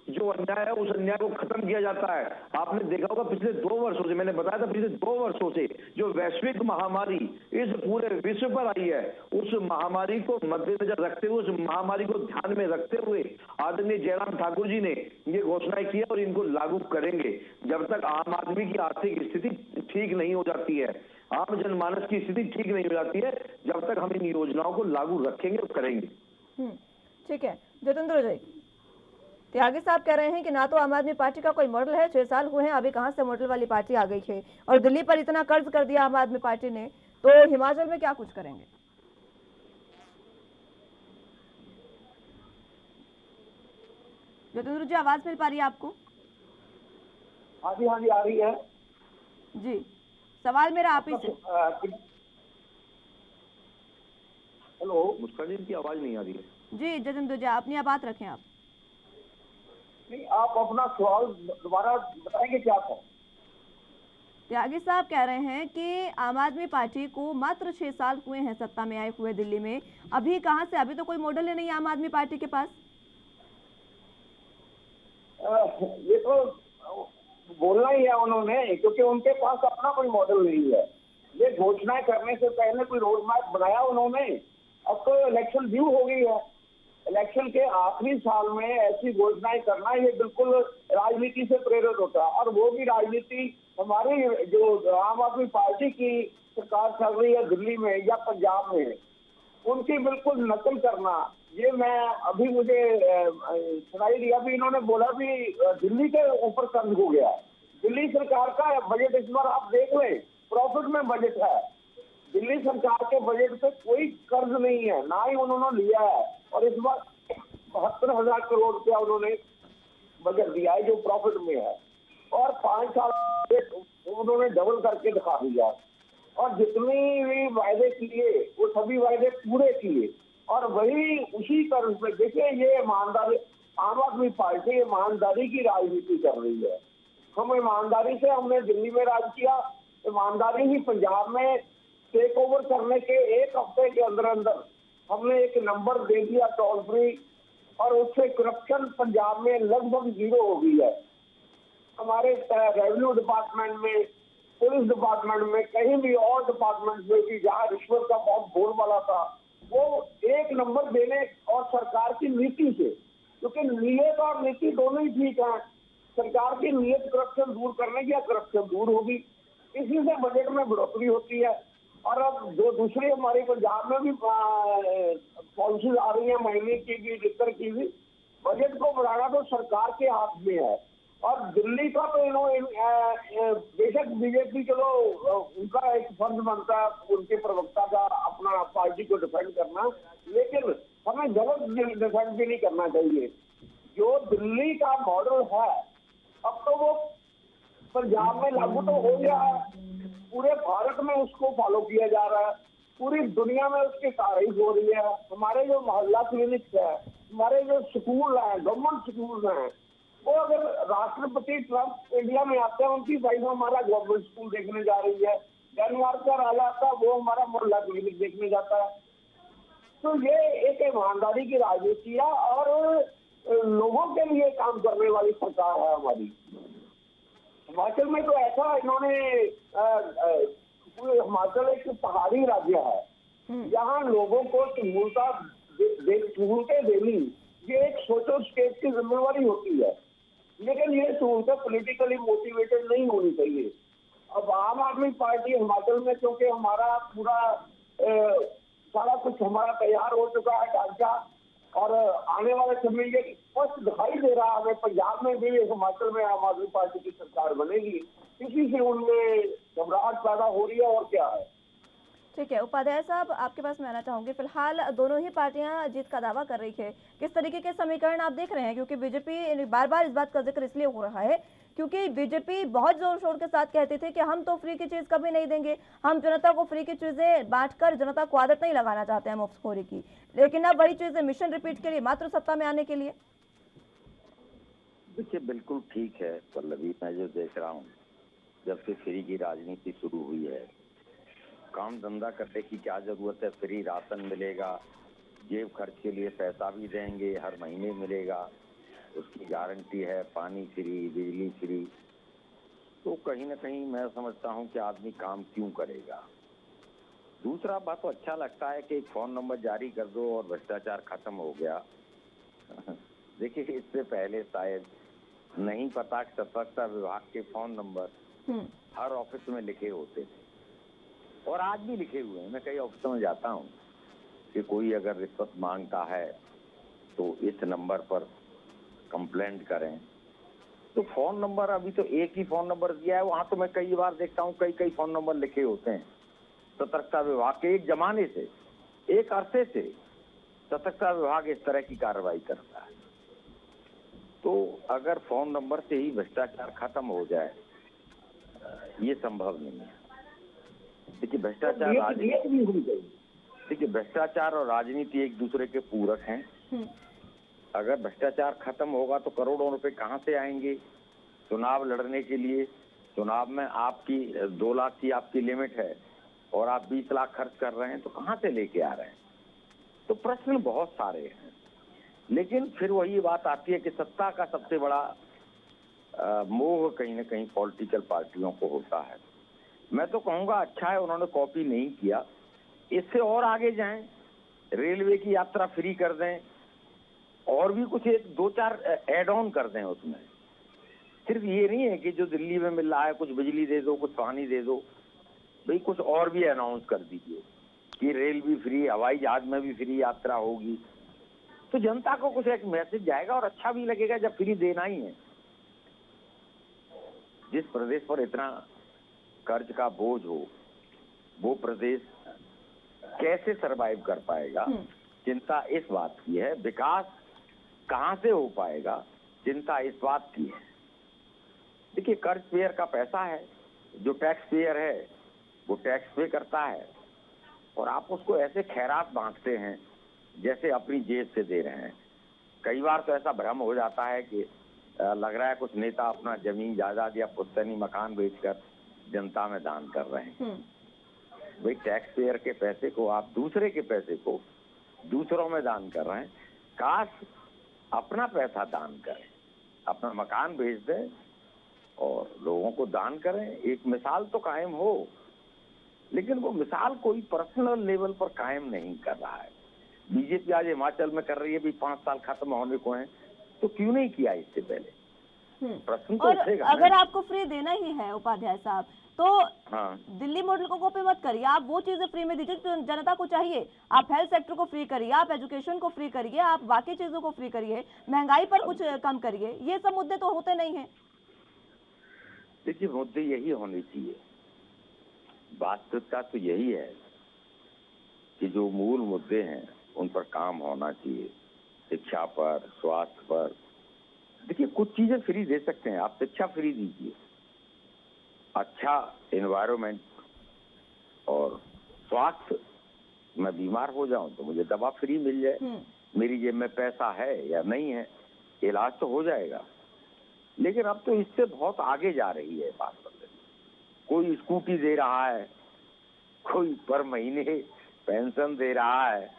जो अन्याय है उस अन्याय को खत्म किया जाता है। आपने देखा होगा पिछले 2 वर्षों से, मैंने बताया था पिछले 2 वर्षों से जो वैश्विक महामारी इस पूरे विश्व पर आई है, उस महामारी को मद्देनजर रखते हुए, उस महामारी को ध्यान में रखते हुए आदरणीय जयराम ठाकुर जी ने ये घोषणाएं की है और इनको लागू करेंगे। जब तक आम आदमी की आर्थिक स्थिति ठीक नहीं हो जाती है, आम जनमानस की स्थिति ठीक नहीं हो जाती है, जब तक हम इन योजनाओं को लागू रखेंगे और करेंगे। ठीक है जितेंद्र जी, त्यागी साहब कह रहे हैं कि ना तो आम आदमी पार्टी का कोई मॉडल है, 6 साल हुए हैं, अभी कहां से मॉडल वाली पार्टी आ गई है, और दिल्ली पर इतना कर्ज कर दिया आम आदमी पार्टी ने, तो हिमाचल में क्या कुछ करेंगे? जितेंद्र जी, आवाज मिल पा रही है आपको? हाँ जी आ रही है जी। सवाल मेरा आप ही से। हेलो मुस्कान जी, इनकी आवाज नहीं आ रही है। जी जितेंद्र जी, अपनी बात रखें आप। नहीं, आप अपना सवाल दोबारा बताएंगे क्या था? त्यागी साहब कह रहे हैं कि आम आदमी पार्टी को मात्र 6 साल हुए हैं सत्ता में आए हुए दिल्ली में, अभी कहां से, अभी तो कोई मॉडल ही नहीं आम आदमी पार्टी के पास। ये तो बोलना ही है उन्होंने, क्योंकि उनके पास अपना कोई मॉडल नहीं है। ये घोषणाएं करने से पहले कोई रोड मैप बनाया उन्होंने? अब तो इलेक्शन ड्यू हो गई है। इलेक्शन के आखिरी साल में ऐसी घोषणाएं करना ये बिल्कुल राजनीति से प्रेरित होता है, और वो भी राजनीति हमारी जो आम आदमी पार्टी की सरकार चल रही है दिल्ली में या पंजाब में, उनकी बिल्कुल नकल करना। ये मैं अभी मुझे सुनाई दिया भी, इन्होंने बोला भी दिल्ली के ऊपर कर्ज हो गया। दिल्ली सरकार का बजट इस बार आप देख लें, प्रॉफिट में बजट है। दिल्ली सरकार के बजट पे कोई कर्ज नहीं है, ना ही उन्होंने लिया है। और इस बार 72,000 करोड़ रुपया उन्होंने बजट दिया है जो प्रॉफिट में है, और 5 साल उन्होंने डबल करके दिखा दिया। और जितने भी वायदे किए वो सभी वायदे पूरे किए, और वही उसी कर्ज पे देखिए, ये ईमानदारी, आम आदमी पार्टी ईमानदारी की राजनीति कर रही है। हम ईमानदारी से हमने दिल्ली में राज किया, ईमानदारी ही पंजाब में टेक ओवर करने के 1 हफ्ते के अंदर अंदर हमने एक नंबर दे दिया टोल फ्री, और उससे करप्शन पंजाब में लगभग 0 हो गई है। हमारे रेवेन्यू डिपार्टमेंट में, पुलिस डिपार्टमेंट में, कहीं भी और डिपार्टमेंट में भी जहाँ रिश्वत का बहुत बोलबाला था, वो एक नंबर देने और सरकार की नीति से, क्योंकि नीयत और नीति दोनों ही ठीक है। सरकार की नीयत करप्शन दूर करने की, करप्शन दूर होगी, इसी से बजट में बढ़ोतरी होती है। और अब जो दूसरी हमारी पंजाब में भी पॉलिसीज आ रही है, महीने की भी, जिक्र की भी, बजट को बढ़ाना तो सरकार के हाथ में है। और दिल्ली का तो इन्होंने बेशक बीजेपी, चलो उनका एक फर्ज बनता है उनके प्रवक्ता का अपना पार्टी को डिफेंड करना, लेकिन हमें गलत डिफेंड भी नहीं करना चाहिए। जो दिल्ली का मॉडल है, अब तो वो पंजाब में लागू तो हो गया है, पूरे भारत में उसको फॉलो किया जा रहा है, पूरी दुनिया में उसकी तारीफ हो रही है। हमारे जो मोहल्ला क्लिनिक्स है, हमारे जो स्कूल हैं, गवर्नमेंट स्कूल हैं, वो अगर राष्ट्रपति ट्रंप इंडिया में आते हैं, उनकी वाइफ हमारा गवर्नमेंट स्कूल देखने जा रही है, जनवार का राजा आता वो हमारा मोहल्ला क्लिनिक देखने जाता है। तो ये एक ईमानदारी की राजनीति है और लोगों के लिए काम करने वाली सरकार है हमारी। हिमाचल में तो ऐसा इन्होंने, हिमाचल एक पहाड़ी राज्य है, यहाँ लोगों को सहूलतें देनी ये एक सोशल स्टेट की जिम्मेवारी होती है, लेकिन ये सहूलतें पॉलिटिकली मोटिवेटेड नहीं होनी चाहिए। अब आम आदमी पार्टी हिमाचल में, क्योंकि हमारा पूरा सारा कुछ हमारा तैयार हो चुका है ढांचा, और आने वाले समय ये स्पष्ट दिखाई दे रहा है हमें पंजाब में भी, हिमाचल में आम आदमी पार्टी की सरकार बनेगी, इसी से उनमें घबराहट पैदा हो रही है। और क्या है। ठीक है, उपाध्याय साहब आपके पास मैं आना चाहूंगी। फिलहाल दोनों ही पार्टियां जीत का दावा कर रही है, किस तरीके के समीकरण आप देख रहे हैं? क्योंकि बीजेपी बार बार इस बात का जिक्र इसलिए हो रहा है क्योंकि बीजेपी बहुत जोर शोर के साथ कहते थे कि हम तो फ्री की चीज कभी नहीं देंगे, हम जनता को फ्री की चीजें बांटकर जनता को आदत नहीं लगाना चाहते हैं मुफ्तखोरी की, लेकिन अब बड़ी चीज है मिशन रिपीट के लिए, मात्र सत्ता में आने के लिए। देखिए बिल्कुल ठीक है पल्लवी, मैं जो देख रहा हूँ जब से फ्री की राजनीति शुरू हुई है, काम धंधा करने की क्या जरूरत है, फ्री राशन मिलेगा, जेब खर्च के लिए पैसा भी देंगे, हर महीने मिलेगा, उसकी गारंटी है, पानी फ्री, बिजली फ्री। तो कहीं ना कहीं मैं समझता हूँ कि आदमी काम क्यों करेगा। दूसरा बात तो अच्छा लगता है कि एक फोन नंबर जारी कर दो और भ्रष्टाचार खत्म हो गया। देखिए इससे पहले शायद नहीं पता कि सतर्कता विभाग के फोन नंबर हर ऑफिस में लिखे होते थे और आज भी लिखे हुए हैं। मैं कई ऑफिसों में जाता हूँ कि कोई अगर रिश्वत मांगता है तो इस नंबर पर कंप्लेंट करें। तो फोन नंबर अभी तो एक ही फोन नंबर दिया है, वहां तो मैं कई बार देखता हूँ कई फोन नंबर लिखे होते हैं। सतर्कता विभाग के एक जमाने से, एक अरसे से सतर्कता विभाग इस तरह की कार्रवाई करता है। तो अगर फोन नंबर से ही भ्रष्टाचार खत्म हो जाए, ये संभव नहीं है। देखिए भ्रष्टाचार भ्रष्टाचार और राजनीति एक दूसरे के पूरक हैं। अगर भ्रष्टाचार खत्म होगा तो करोड़ों रुपए कहां से आएंगे चुनाव लड़ने के लिए? चुनाव में आपकी 2 लाख की आपकी लिमिट है और आप 20 लाख खर्च कर रहे हैं, तो कहां से लेके आ रहे हैं? तो प्रश्न बहुत सारे हैं, लेकिन फिर वही बात आती है कि सत्ता का सबसे बड़ा मोह कहीं ना कहीं पॉलिटिकल पार्टियों को होता है। मैं तो कहूंगा अच्छा है उन्होंने कॉपी नहीं किया, इससे और आगे जाएं, रेलवे की यात्रा फ्री कर दें और भी कुछ 1-2-4 एड ऑन कर दें उसमें। सिर्फ ये नहीं है कि जो दिल्ली में मिल रहा है कुछ बिजली दे दो, कुछ पानी दे दो, भाई कुछ और भी अनाउंस कर दीजिए कि रेल भी फ्री, हवाई जहाज में भी फ्री यात्रा होगी, तो जनता को कुछ एक मैसेज जाएगा और अच्छा भी लगेगा जब फ्री देना ही है। जिस प्रदेश पर इतना कर्ज का बोझ हो वो प्रदेश कैसे सरवाइव कर पाएगा, चिंता इस बात की है। विकास कहां से हो पाएगा, चिंता इस बात की है। देखिए कर्ज पेयर का पैसा है, जो टैक्स पेयर है वो टैक्स पे करता है और आप उसको ऐसे खैरात बांटते हैं जैसे अपनी जेब से दे रहे हैं। कई बार तो ऐसा भ्रम हो जाता है कि लग रहा है कुछ नेता अपना जमीन जायदाद या पुश्तैनी मकान बेचकर जनता में दान कर रहे हैं। भाई टैक्स पेयर के पैसे को आप दूसरे के पैसे को दूसरों में दान कर रहे हैं। काश अपना पैसा दान करें, अपना मकान बेच दें और लोगों को दान करें। एक मिसाल तो कायम हो, लेकिन वो मिसाल कोई पर्सनल लेवल पर कायम नहीं कर रहा है। बीजेपी आज हिमाचल में कर रही है, भी 5 साल खत्म होने को हैं, तो क्यों नहीं किया इससे पहले? प्रश्न तो उठेगा। अगर आपको फ्री देना ही है उपाध्याय साहब, तो हाँ, दिल्ली मॉडल को कॉपी मत करिए। आप वो चीजें फ्री में दीजिए जो जनता को चाहिए। आप हेल्थ सेक्टर को फ्री करिए, आप एजुकेशन को फ्री करिए, आप बाकी चीजों को फ्री करिए, महंगाई पर कुछ कम करिए। ये सब मुद्दे तो होते नहीं है। देखिए, मुद्दे यही होने चाहिए। वास्तविकता तो यही है कि जो मूल मुद्दे हैं उन पर काम होना चाहिए। शिक्षा पर, स्वास्थ्य पर। देखिए, कुछ चीजें फ्री दे सकते हैं आप। शिक्षा फ्री दीजिए, अच्छा एनवायरनमेंट, और स्वास्थ्य, मैं बीमार हो जाऊं तो मुझे दवा फ्री मिल जाए। मेरी जेब में पैसा है या नहीं है, इलाज तो हो जाएगा। लेकिन अब तो इससे बहुत आगे जा रही है बात। कोई स्कूटी दे रहा है, कोई पर महीने पेंशन दे रहा है,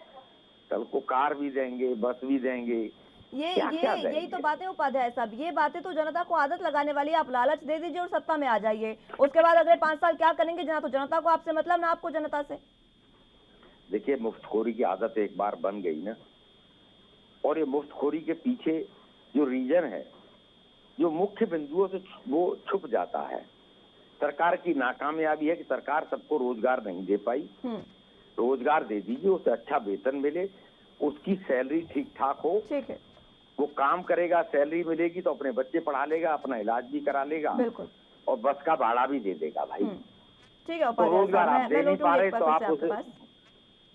कल को कार भी देंगे, बस भी देंगे। यही तो बातें उपाध्याय साहब, ये बातें तो जनता को आदत लगाने वाली है। आप लालच दे दीजिए और सत्ता में आ जाइए, उसके बाद अगले 5 साल क्या करेंगे ना तो जनता को आपसे मतलब ना आपको जनता से। देखिए, मुफ्तखोरी की आदत एक बार बन गई ना, और ये मुफ्तखोरी के पीछे जो रीजन है, जो मुख्य बिंदुओं से वो छुप जाता है। सरकार की नाकामयाबी है कि सरकार सबको रोजगार नहीं दे पाई। रोजगार दे दीजिए, उसे अच्छा वेतन मिले, उसकी सैलरी ठीक ठाक हो, ठीक है, वो काम करेगा, सैलरी मिलेगी तो अपने बच्चे पढ़ा लेगा, अपना इलाज भी करा लेगा, बिल्कुल, और बस का भाड़ा भी दे देगा भाई। ठीक है तो रोजगार आप दे नहीं पा रहे तो आप उसे।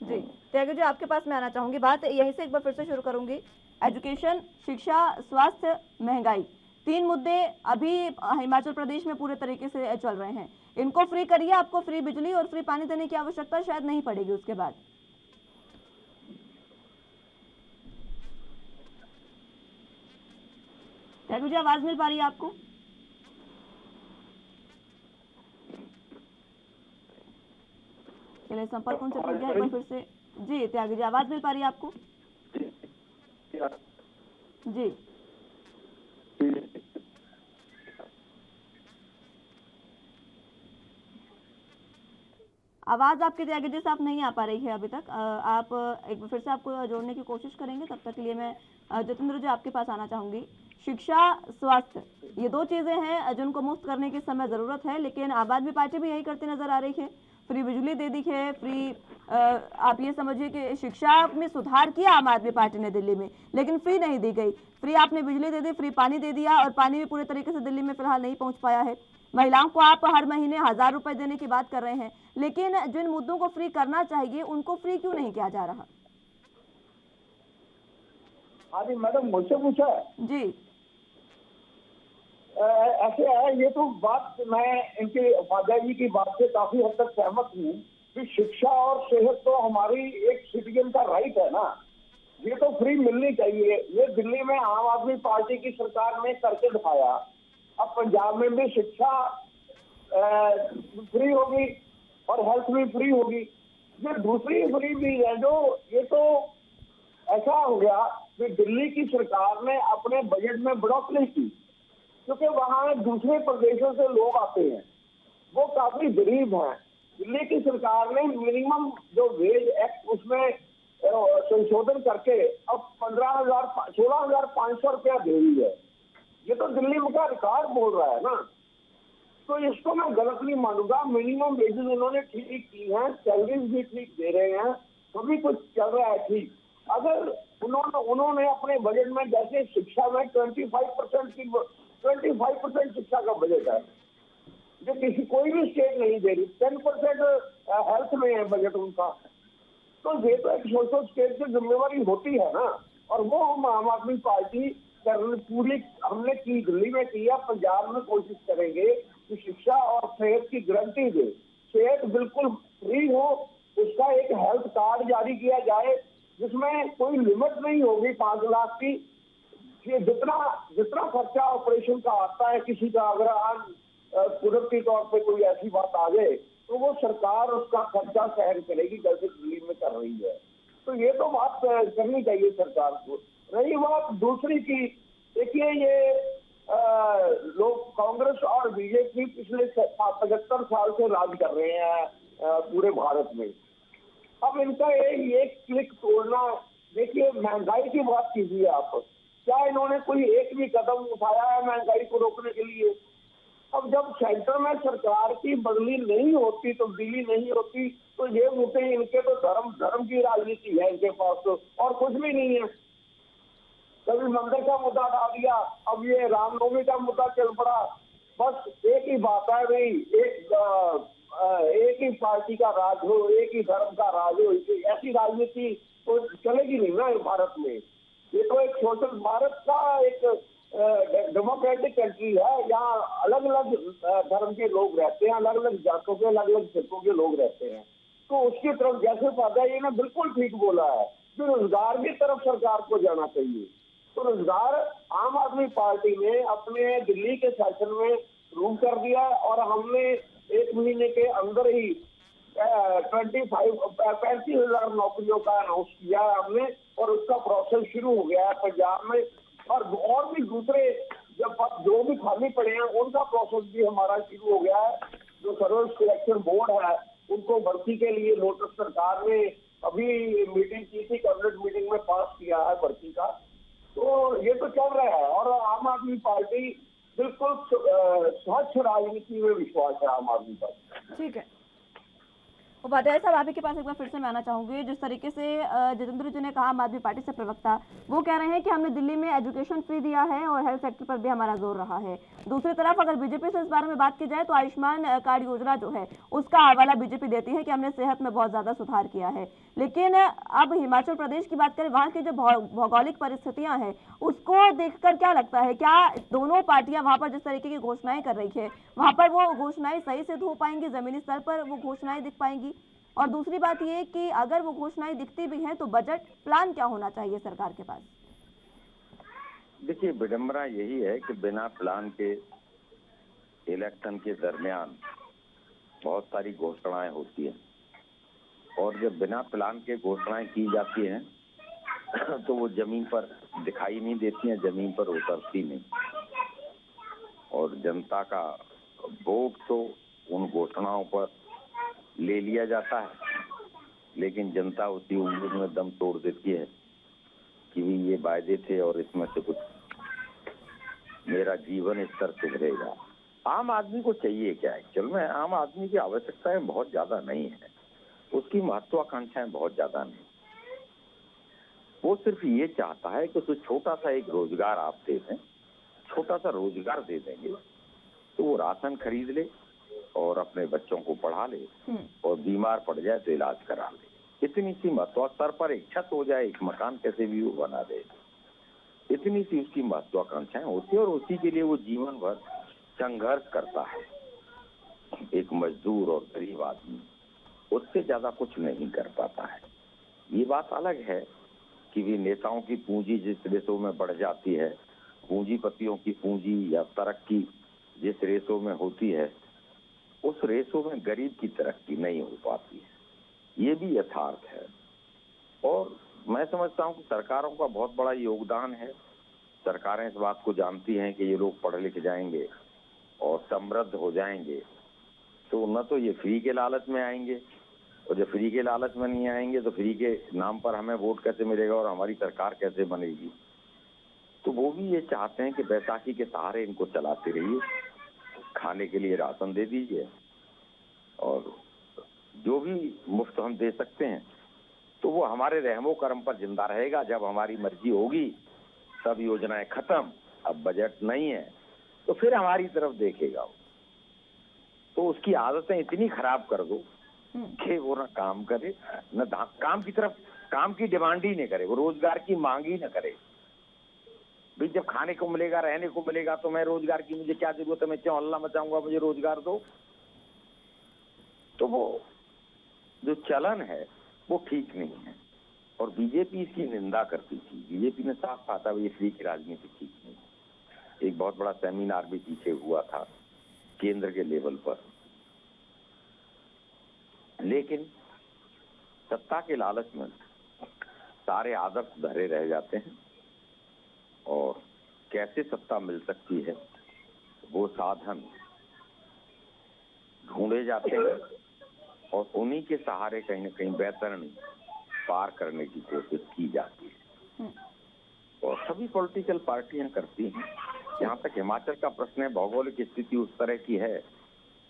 जी त्यागी जी, आपके पास मैं आना चाहूंगी। बात यहीं से एक बार फिर से शुरू करूंगी। एजुकेशन, शिक्षा, स्वास्थ्य, महंगाई, 3 मुद्दे अभी हिमाचल प्रदेश में पूरे तरीके से चल रहे हैं। इनको फ्री करिए, आपको फ्री बिजली और फ्री पानी देने की आवश्यकता शायद नहीं पड़ेगी उसके बाद। त्यागी जी, आवाज मिल पा रही है आपको? चलिए, संपर्क उनसे टूट गया एक बार फिर से। जी त्यागी जी, आवाज मिल पा रही है आपको? जी आवाज आपके त्यागी जी साहब नहीं आ पा रही है अभी तक। आप एक बार फिर से आपको जोड़ने की कोशिश करेंगे। तब तक के लिए मैं जितेंद्र जी आपके पास आना चाहूंगी। शिक्षा, स्वास्थ्य, ये 2 चीजें हैं जिनको मुफ्त करने की समय जरूरत है, लेकिन आम आदमी पार्टी भी यही करती नजर आ रही है। फ्री बिजली दे दी है, फ्री आप ये समझिए कि शिक्षा में सुधार किया आम आदमी पार्टी ने दिल्ली में, लेकिन फ्री नहीं दी गई। फ्री आपने बिजली दे दी, फ्री पानी दे दिया, और पानी भी पूरे तरीके से दिल्ली में फिलहाल नहीं पहुंच पाया है। महिलाओं को आप हर महीने 1000 रुपए देने की बात कर रहे हैं, लेकिन जिन मुद्दों को फ्री करना चाहिए उनको फ्री क्यों नहीं किया जा रहा? हाँ जी मैडम, मुझसे पूछा जी। ऐसे है, ये तो बात मैं इनके उपाध्याय जी की बात से काफी हद तक सहमत हूँ कि शिक्षा और सेहत तो हमारी एक सिटीजन का राइट है ना, ये तो फ्री मिलनी चाहिए। ये दिल्ली में आम आदमी पार्टी की सरकार ने करके दिखाया। अब पंजाब में भी शिक्षा फ्री होगी और हेल्थ भी फ्री होगी। ये दूसरी फ्री भी है जो, ये तो ऐसा हो गया कि दिल्ली की सरकार ने अपने बजट में बढ़ोतरी की, क्योंकि वहां दूसरे प्रदेशों से लोग आते हैं, वो काफी गरीब हैं। दिल्ली की सरकार ने मिनिमम जो वेज एक्ट उसमें संशोधन करके अब 16,500 रुपया दे रही है। ये तो दिल्ली का रिकॉर्ड बोल रहा है ना, तो इसको मैं गलत नहीं मानूंगा। मिनिमम वेजेस उन्होंने ठीक की हैं, सैलरीज भी ठीक दे रहे हैं, सभी कुछ चल रहा है ठीक। अगर उन्होंने अपने बजट में, जैसे शिक्षा में 25% शिक्षा का बजट है जो किसी कोई भी स्टेट नहीं दे रही, 10% हेल्थ में है बजट उनका, तो ये तो एक सोशल स्टेट की जिम्मेवारी होती है ना। और वो हम आम आदमी पार्टी पूरी हमने की, दिल्ली में किया, पंजाब में कोशिश करेंगे कि शिक्षा और सेहत की गारंटी दे। सेहत बिल्कुल फ्री हो, उसका एक हेल्थ कार्ड जारी किया जाए जिसमें कोई लिमिट नहीं होगी 5 लाख की। ये जितना खर्चा ऑपरेशन का आता है किसी का, अगर आज कुदरती तौर पे कोई ऐसी बात आ जाए तो वो सरकार उसका खर्चा सहन करेगी, जैसे दिल्ली में कर रही है। तो ये तो बात करनी चाहिए सरकार को। रही बात दूसरी की, देखिए ये लोग कांग्रेस और बीजेपी पिछले 75 साल से राज कर रहे हैं पूरे भारत में। अब इनका एक क्लिक तोड़ना, देखिए महंगाई की बात कीजिए आप, क्या इन्होंने कोई एक भी कदम उठाया है महंगाई को रोकने के लिए? अब जब सेंटर में सरकार की बदली नहीं होती, तब्दीली नहीं होती, तो ये मुद्दे इनके तो धर्म की राजनीति है इनके पास, तो और कुछ भी नहीं है। कभी मंदिर का मुद्दा उठा दिया, अब ये रामनवमी का मुद्दा चल पड़ा। बस एक ही बात है भाई, एक ही पार्टी का राज हो, एक ही धर्म का राज हो, ऐसी राजनीति तो चलेगी नहीं ना भारत में। ये तो एक सोशल, भारत का एक डेमोक्रेटिक कंट्री है, यहाँ अलग अलग धर्म के लोग रहते हैं, अलग अलग जातों के, अलग अलग क्षेत्रों के लोग रहते हैं। तो उसकी तरफ जैसे फायदा, ये ना बिल्कुल ठीक बोला है कि रोजगार की तरफ सरकार को जाना चाहिए। तो रोजगार आम आदमी पार्टी ने अपने दिल्ली के शासन में शुरू कर दिया और हमने 1 महीने के अंदर ही 35,000 नौकरियों का अनाउंस किया है हमने, और उसका प्रोसेस शुरू हो गया है पंजाब में। और भी दूसरे जो भी खाली पड़े हैं उनका प्रोसेस भी हमारा शुरू हो गया है। जो सर्विस सिलेक्शन बोर्ड है उनको भर्ती के लिए नोटिस सरकार ने अभी मीटिंग की थी, कैबिनेट मीटिंग में पास किया है भर्ती का। तो ये तो चल रहा है और आम आदमी पार्टी बिल्कुल स्वच्छ राजनीति में विश्वास है आम आदमी पार्टी। ठीक है, उपाध्याय साहब आप ही के पास एक बार फिर से मैं आना चाहूंगी। जिस तरीके से जितेंद्र जी ने कहा, आम आदमी पार्टी से प्रवक्ता, वो कह रहे हैं कि हमने दिल्ली में एजुकेशन फ्री दिया है और हेल्थ सेक्टर पर भी हमारा जोर रहा है। दूसरी तरफ अगर बीजेपी से इस बारे में बात की जाए तो आयुष्मान कार्ड योजना जो है उसका हवाला बीजेपी देती है कि हमने सेहत में बहुत ज्यादा सुधार किया है। लेकिन अब हिमाचल प्रदेश की बात करें, वहाँ की जो भौगोलिक परिस्थितियां हैं उसको देखकर क्या लगता है, क्या दोनों पार्टियां वहां पर जिस तरीके की घोषणाएं कर रही है वहां पर वो घोषणाएं सही सिद्ध हो पाएंगी, जमीनी स्तर पर वो घोषणाएं दिख पाएंगी? और दूसरी बात ये कि अगर वो घोषणाएं दिखती भी हैं तो बजट प्लान क्या होना चाहिए सरकार के पास? देखिए, विडंबना यही है कि बिना प्लान के इलेक्शन के दरमियान बहुत सारी घोषणाएं होती हैं, और जब बिना प्लान के घोषणाएं की जाती हैं तो वो जमीन पर दिखाई नहीं देती हैं, जमीन पर उतरती नहीं, और जनता का वोट तो उन घोषणाओं पर ले लिया जाता है, लेकिन जनता उसी उम्मीद में दम तोड़ देती है कि भी ये वायदे थे और इसमें से कुछ मेरा जीवन स्तर सुधरेगा। आम आदमी को चाहिए क्या है? चल में आम आदमी की आवश्यकताएं बहुत ज्यादा नहीं है, उसकी महत्वाकांक्षाएं बहुत ज्यादा नहीं। वो सिर्फ ये चाहता है कि उसे छोटा सा एक रोजगार आप दे दें, छोटा सा रोजगार दे देंगे तो वो राशन खरीद ले और अपने बच्चों को पढ़ा ले, और बीमार पड़ जाए तो इलाज करा ले। इतनी सी महत्वाकांक्षा, सर पर एक छत हो जाए, एक मकान कैसे भी वो बना दे, इतनी सी उसकी महत्वाकांक्षाएं होती है, और उसी के लिए वो जीवन भर संघर्ष करता है। एक मजदूर और गरीब आदमी उससे ज्यादा कुछ नहीं कर पाता है। ये बात अलग है कि भी नेताओं की पूंजी जिस रेसों में बढ़ जाती है, पूंजीपतियों की पूंजी या तरक्की जिस रेसों में होती है, उस रेसों में गरीब की तरक्की नहीं हो पाती है। ये भी यथार्थ है, और मैं समझता हूँ कि सरकारों का बहुत बड़ा योगदान है। सरकारें इस बात को जानती हैं कि ये लोग पढ़ लिख जाएंगे और समृद्ध हो जाएंगे, तो न तो ये फ्री के लालच में आएंगे, और जब फ्री के लालच में नहीं आएंगे तो फ्री के नाम पर हमें वोट कैसे मिलेगा और हमारी सरकार कैसे बनेगी। तो वो भी ये चाहते हैं कि बैसाखी के सहारे इनको चलाते रहिए, खाने के लिए राशन दे दीजिए, और जो भी मुफ्त हम दे सकते हैं तो वो हमारे रहमो करम पर जिंदा रहेगा। जब हमारी मर्जी होगी सब योजनाएं खत्म, अब बजट नहीं है, तो फिर हमारी तरफ देखेगा वो। तो उसकी आदतें इतनी खराब कर दो कि वो ना काम करे, न काम की तरफ, काम की डिमांड ही नहीं करे, वो रोजगार की मांग ही न करे। भाई जब खाने को मिलेगा, रहने को मिलेगा, तो मैं रोजगार की मुझे क्या जरूरत है, मैं क्यों हल्ला मचाऊंगा, मुझे रोजगार दो। तो वो जो चलन है वो ठीक नहीं है, और बीजेपी इसकी निंदा करती थी। बीजेपी ने साफ कहा था ये फ्री की राजनीति ठीक नहीं। एक बहुत बड़ा सेमिनार भी पीछे हुआ था केंद्र के लेवल पर, लेकिन सत्ता के लालच में सारे आदर्श धरे रह जाते हैं और कैसे सत्ता मिल सकती है वो साधन ढूंढे जाते हैं और उन्हीं के सहारे कहीं न कहीं वैतरणी पार करने की कोशिश की जाती है और सभी पॉलिटिकल पार्टियां करती हैं। जहाँ तक हिमाचल का प्रश्न है, भौगोलिक स्थिति उस तरह की है,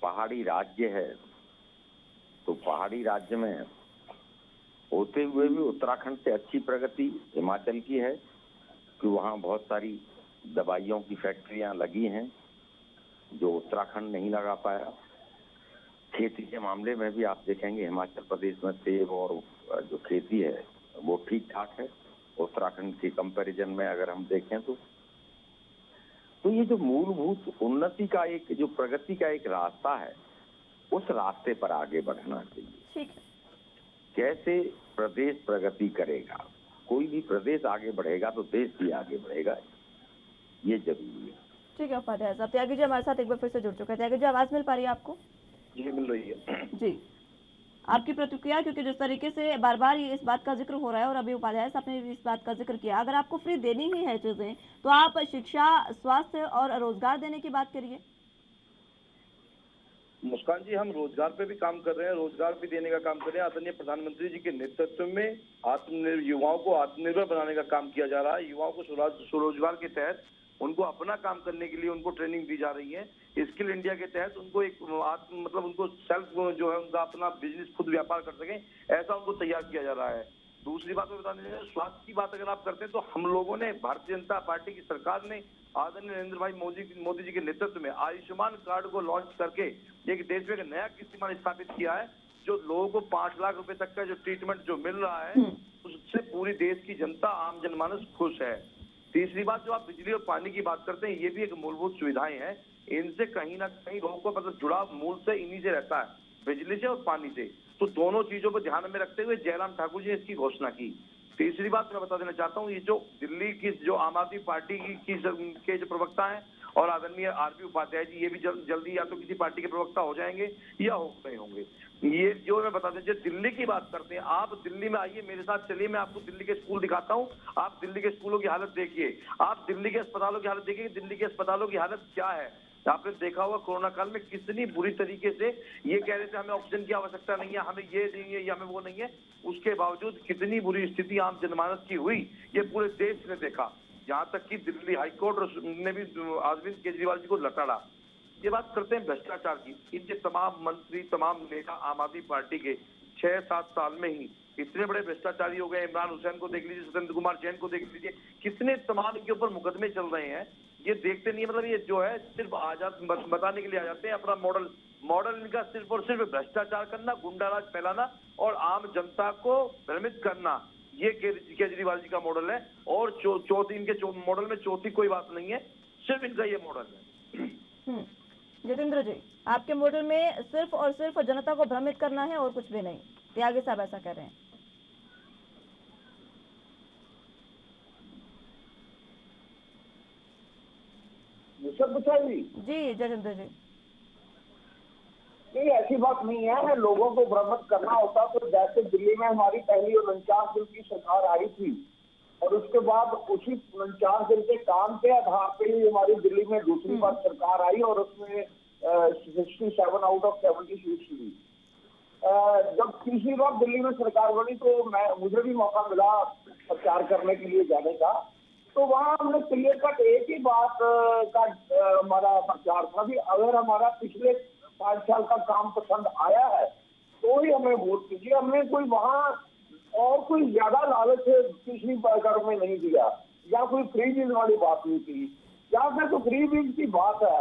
पहाड़ी राज्य है, तो पहाड़ी राज्य में होते हुए भी उत्तराखंड से अच्छी प्रगति हिमाचल की है कि वहाँ बहुत सारी दवाइयों की फैक्ट्रियां लगी हैं जो उत्तराखंड नहीं लगा पाया। खेती के मामले में भी आप देखेंगे हिमाचल प्रदेश में सेब और जो खेती है वो ठीक ठाक है उत्तराखंड के कंपैरिजन में अगर हम देखें तो ये जो मूलभूत उन्नति का एक जो प्रगति का एक रास्ता है उस रास्ते पर आगे बढ़ना चाहिए। ठीक है। कैसे प्रदेश प्रगति करेगा, कोई भी प्रदेश आगे बढ़ेगा तो देश भी आगे बढ़ेगा, ये जरूरी है। ठीक है उपाध्याय साहब। त्यागी जी हमारे साथ एक बार फिर से जुड़ चुके हैं। त्यागी जी आवाज मिल पा रही है आपको? जी मिल रही है जी, आपकी प्रतिक्रिया, क्योंकि जिस तरीके से बार बार ये इस बात का जिक्र हो रहा है और अभी उपाध्याय साहब ने इस बात का जिक्र किया, अगर आपको फ्री देनी ही है चीजें तो आप शिक्षा, स्वास्थ्य और रोजगार देने की बात करिए। मुस्कान जी, हम रोजगार पे भी काम कर रहे हैं, रोजगार भी देने का काम कर रहे हैं। आदरणीय प्रधानमंत्री जी के नेतृत्व में युवाओं को आत्मनिर्भर बनाने का काम किया जा रहा है। युवाओं को स्वरोजगार के तहत उनको अपना काम करने के लिए उनको ट्रेनिंग दी जा रही है। स्किल इंडिया के तहत उनको एक मतलब उनको सेल्फ जो है उनका अपना बिजनेस खुद व्यापार कर सकें, ऐसा उनको तैयार किया जा रहा है। दूसरी बात में बता दें, स्वास्थ्य की बात अगर आप करते हैं तो हम लोगों ने, भारतीय जनता पार्टी की सरकार ने आदरणीय नरेंद्र भाई मोदी जी के नेतृत्व में आयुष्मान कार्ड को लॉन्च करके एक देश में एक नया कीर्तिमान स्थापित किया है। जो लोगों को 5 लाख रुपए तक का जो ट्रीटमेंट जो मिल रहा है उससे पूरी देश की जनता, आम जनमानस खुश है। तीसरी बात, जो आप बिजली और पानी की बात करते हैं, ये भी एक मूलभूत सुविधाएं हैं। इनसे कहीं ना कहीं लोगों को मतलब जुड़ाव मूल से इन्हीं से रहता है, बिजली से और पानी से। तो दोनों चीजों को ध्यान में रखते हुए जयराम ठाकुर जी ने इसकी घोषणा की। तीसरी बात मैं बता देना चाहता हूँ, ये जो दिल्ली की जो आम आदमी पार्टी के जो प्रवक्ता हैं और आदरणीय आरपी उपाध्याय जी, ये भी जल्दी या तो किसी पार्टी के प्रवक्ता हो जाएंगे या हो गए होंगे। ये जो मैं बता दीजिए, दिल्ली की बात करते हैं, आप दिल्ली में आइए, मेरे साथ चलिए, मैं आपको दिल्ली के स्कूल दिखाता हूँ। आप दिल्ली के स्कूलों की हालत देखिए, आप दिल्ली के अस्पतालों की हालत देखिए, दिल्ली के अस्पतालों की हालत क्या है। आपने देखा होगा कोरोना काल में कितनी बुरी तरीके से ये कह रहे थे हमें ऑक्सीजन की आवश्यकता नहीं है, हमें ये नहीं है या हमें वो नहीं है, उसके बावजूद कितनी बुरी स्थिति आम जनमानस की हुई ये पूरे देश ने देखा। यहाँ तक कि दिल्ली हाईकोर्ट ने भी अरविंद केजरीवाल जी को लताड़ा। ये बात करते हैं भ्रष्टाचार की। इनके तमाम मंत्री, तमाम नेता आम आदमी पार्टी के 6-7 साल में ही इतने बड़े भ्रष्टाचारी हो गए। इमरान हुसैन को देख लीजिए, सत्येंद्र कुमार जैन को देख लीजिए, कितने तमाम के ऊपर मुकदमे चल रहे हैं। ये देखते नहीं, मतलब ये जो है सिर्फ आजाद बताने के लिए आ जाते हैं। अपना मॉडल इनका सिर्फ और सिर्फ भ्रष्टाचार करना, गुंडाराज फैलाना और आम जनता को भ्रमित करना, ये केजरीवाल जी का मॉडल है। और चौथी इनके मॉडल में चौथी कोई बात नहीं है, सिर्फ इनका ये मॉडल है। जितेंद्र जी, आपके मॉडल में सिर्फ और सिर्फ जनता को भ्रमित करना है और कुछ भी नहीं, त्यागी साहब ऐसा कह रहे हैं। जी जितेंद्र जी, नहीं ऐसी बात नहीं है। लोगों को भ्रमित करना होता तो जैसे दिल्ली में हमारी पहली 49 दिन की सरकार आई थी और उसके बाद उसी 49 दिन के काम के आधार पर ही हमारी दिल्ली में दूसरी बार सरकार आई और उसमें 67 आउट ऑफ 70 सीट्स ली। जब तीसरी बार दिल्ली में सरकार बनी तो मुझे भी मौका मिला प्रचार करने के लिए जाने का, तो वहाँ हमने क्लियर कट एक ही बात का हमारा प्रचार था कि अगर हमारा पिछले 5 साल का काम पसंद आया है तो ही हमें वोट कीजिए। हमने कोई वहाँ और कोई ज्यादा लालच पिछली सरकारों में नहीं दिया या कोई फ्री बीज वाली बात नहीं की। यहाँ से तो फ्री बीज की बात है,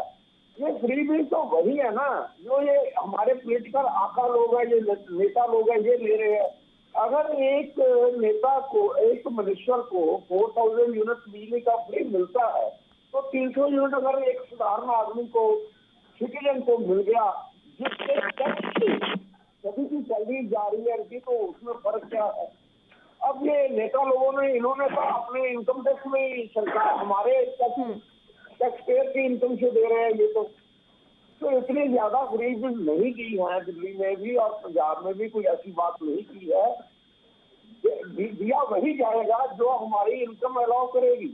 ये फ्री बीज तो वही है ना जो ये हमारे पॉलिटिकल आका लोग हैं, ये नेता लोग हैं, ये ले रहे हैं। अगर एक नेता को, एक मनुष्य को 4000 यूनिट बिजली का फ्री मिलता है तो 300 यूनिट अगर एक साधारण आदमी को, सिटीजन को मिल गया जिसके टैक्स की सभी की सैलरी जा रही है इनकी, तो उसमें फर्क क्या है। अब ये नेता लोगों ने, इन्होंने तो अपने इनकम टैक्स में सरकार हमारे टैक्स पेयर की इनकम से दे रहे हैं। ये तो इतनी ज्यादा फ्री बिल नहीं की है दिल्ली में भी और पंजाब में भी, कोई ऐसी बात नहीं की है। दिया वही जाएगा जो हमारी इनकम अलाउ करेगी,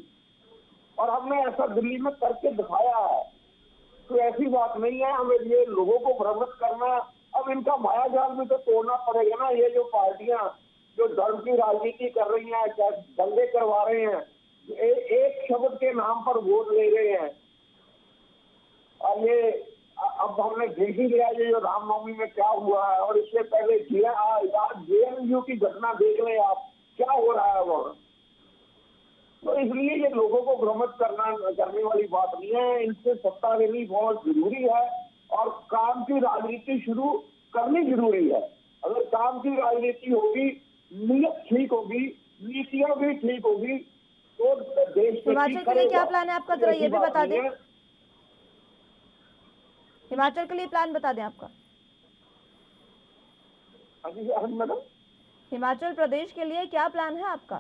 और हमने ऐसा दिल्ली में करके दिखाया है। तो ऐसी बात नहीं है, हमें ये लोगों को भ्रमित करना, अब इनका माया जाल भी तो तोड़ना पड़ेगा ना। ये जो पार्टियां जो धर्म की राजनीति कर रही हैं, क्या दंगे करवा रहे हैं, एक शब्द के नाम पर वोट ले रहे हैं, और ये अब हमने देख ही लिया ये जो रामनवमी में क्या हुआ है, और इससे पहले JNU की घटना देख लें आप, क्या हो रहा है वहाँ। तो इसलिए ये लोगों को भ्रमित करने वाली बात नहीं है। इनसे सत्ता लेनी बहुत जरूरी है, और काम की राजनीति शुरू करनी जरूरी है। अगर काम की राजनीति होगी, नीयत ठीक होगी, नीतियां भी ठीक होगी, तो देश हिमाचल के लिए क्या प्लान है आपका, जरा ये भी बता दें। हिमाचल के लिए प्लान बता दें आपका। मैडम, हिमाचल प्रदेश के लिए क्या प्लान है आपका?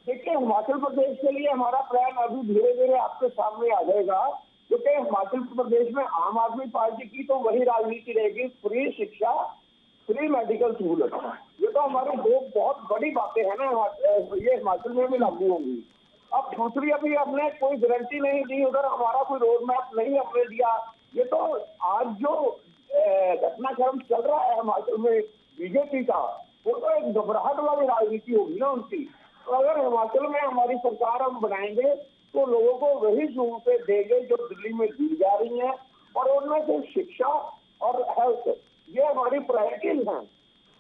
देखिए, हिमाचल प्रदेश के लिए हमारा प्लान अभी धीरे धीरे आपके सामने आ जाएगा, क्योंकि हिमाचल प्रदेश में आम आदमी पार्टी की तो वही राजनीति रहेगी, फ्री शिक्षा, फ्री मेडिकल सहूलत। ये तो हमारी दो बहुत बड़ी बातें हैं ना, ये हिमाचल में भी लागू होंगी। अब दूसरी, अभी हमने कोई गारंटी नहीं दी, उधर हमारा कोई रोड मैप नहीं हमने दिया। ये तो आज जो घटनाक्रम चल रहा है हिमाचल में बीजेपी का, वो तो एक घबराहट वाली राजनीति होगी ना उनकी। तो अगर हिमाचल में हमारी सरकार हम बनाएंगे तो लोगों को वही सहूलतें देंगे जो दिल्ली में दी जा रही हैं, और उनमें से शिक्षा और हेल्थ, ये हमारी प्रायोरिटीज हैं,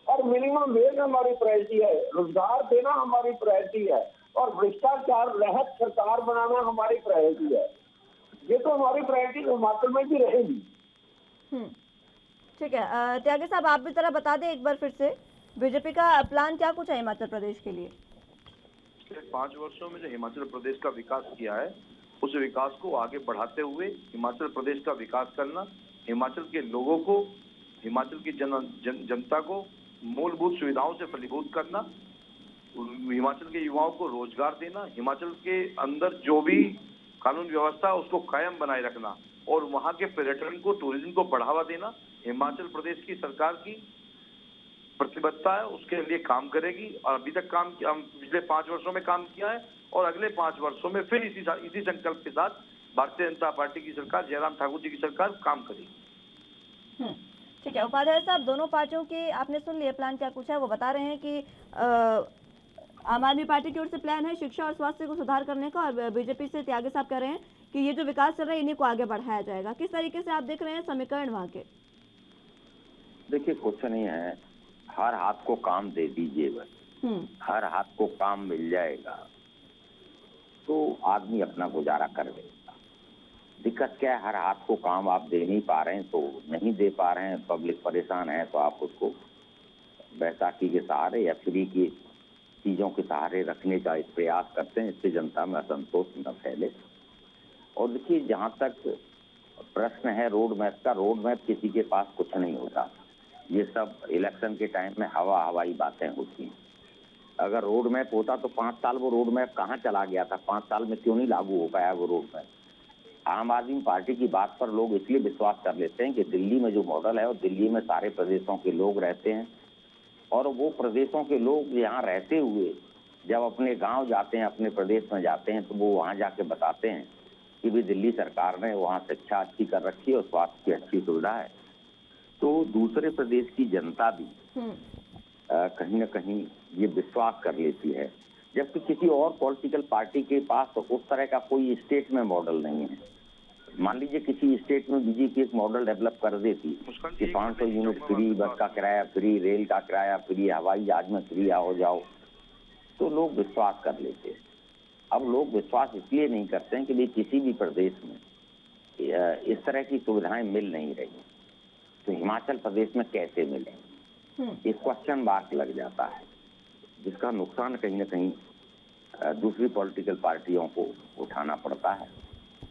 और मिनिमम वेज हमारी प्रायोरिटी है, रोजगार देना हमारी प्रायोरिटी है, और भ्रष्टाचार रहित सरकार बनाना हमारी प्रायोरिटी है। ये तो हमारी प्रायोरिटी हिमाचल में भी रहेगी। ठीक है, त्यागी साहब आप भी जरा बता दें एक बार फिर से, बीजेपी का प्लान क्या कुछ है हिमाचल प्रदेश के लिए? 5 वर्षों में जो हिमाचल प्रदेश का विकास किया है, उस विकास को आगे बढ़ाते हुए हिमाचल प्रदेश का विकास करना, हिमाचल के लोगों को, हिमाचल की जनता को मूलभूत सुविधाओं से फलीभूत करना, हिमाचल के युवाओं को रोजगार देना, हिमाचल के अंदर जो भी कानून व्यवस्था उसको कायम बनाए रखना, और वहां के पर्यटन को, टूरिज्म को बढ़ावा देना हिमाचल प्रदेश की सरकार की प्रतिबद्धता है, उसके लिए काम करेगी। और अभी तक काम हम पिछले 5 वर्षों में काम किया है, और अगले 5 वर्षों में फिर इसी संकल्प के साथ भारतीय जनता पार्टी की सरकार, जयराम ठाकुर जी की सरकार काम करेगी। ठीक है, उपाध्याय साहब, दोनों पार्टियों के आपने सुन लिया प्लान क्या कुछ है। वो बता रहे हैं कि आम आदमी पार्टी की ओर से प्लान है शिक्षा और स्वास्थ्य को सुधार करने का, और बीजेपी से त्यागी साहब कह रहे हैं कि ये जो विकास चल रहा है इन्हीं को आगे बढ़ाया जाएगा। किस तरीके से आप देख रहे हैं समीकरण वहाँ के? देखिए, कुछ नहीं है, हर हाथ को काम दे दीजिए बस, हर हाथ को काम मिल जाएगा तो आदमी अपना गुजारा कर लेगा। दिक्कत क्या है, हर हाथ को काम आप दे नहीं पा रहे हैं, तो नहीं दे पा रहे हैं, पब्लिक परेशान है, तो आप उसको बैसाखी के सहारे या फ्री की चीजों के सहारे रखने का प्रयास करते हैं, इससे जनता में असंतोष न फैले। और देखिए, जहां तक प्रश्न है रोड मैप का, रोड मैप किसी के पास कुछ नहीं होता, ये सब इलेक्शन के टाइम में हवाई बातें होती हैं। अगर रोड मैप होता तो 5 साल वो रोड मैप कहाँ चला गया था, 5 साल में क्यों नहीं लागू हो पाया वो रोड मैप। आम आदमी पार्टी की बात पर लोग इसलिए विश्वास कर लेते हैं कि दिल्ली में जो मॉडल है, और दिल्ली में सारे प्रदेशों के लोग रहते हैं, और वो प्रदेशों के लोग यहाँ रहते हुए जब अपने गांव जाते हैं, अपने प्रदेश में जाते हैं, तो वो वहाँ जाके बताते हैं कि भी दिल्ली सरकार ने वहाँ शिक्षा अच्छी कर रखी है और स्वास्थ्य की अच्छी सुविधा है। तो दूसरे प्रदेश की जनता भी कहीं न कहीं ये विश्वास कर लेती है, जबकि किसी और पॉलिटिकल पार्टी के पास तो उस तरह का कोई स्टेट में मॉडल नहीं है। मान लीजिए किसी स्टेट में बीजेपी एक मॉडल डेवलप कर देती कि 500 यूनिट फ्री, बस का किराया फ्री, रेल का किराया फ्री, हवाई जहाज में फ्री आओ जाओ, तो लोग विश्वास कर लेते हैं। अब लोग विश्वास इसलिए नहीं करते हैं कि भाई किसी भी प्रदेश में इस तरह की सुविधाएं मिल नहीं रही, तो हिमाचल प्रदेश में कैसे मिले, एक क्वेश्चन मार्क लग जाता है, जिसका नुकसान कहीं ना कहीं दूसरी पॉलिटिकल पार्टियों को उठाना पड़ता है,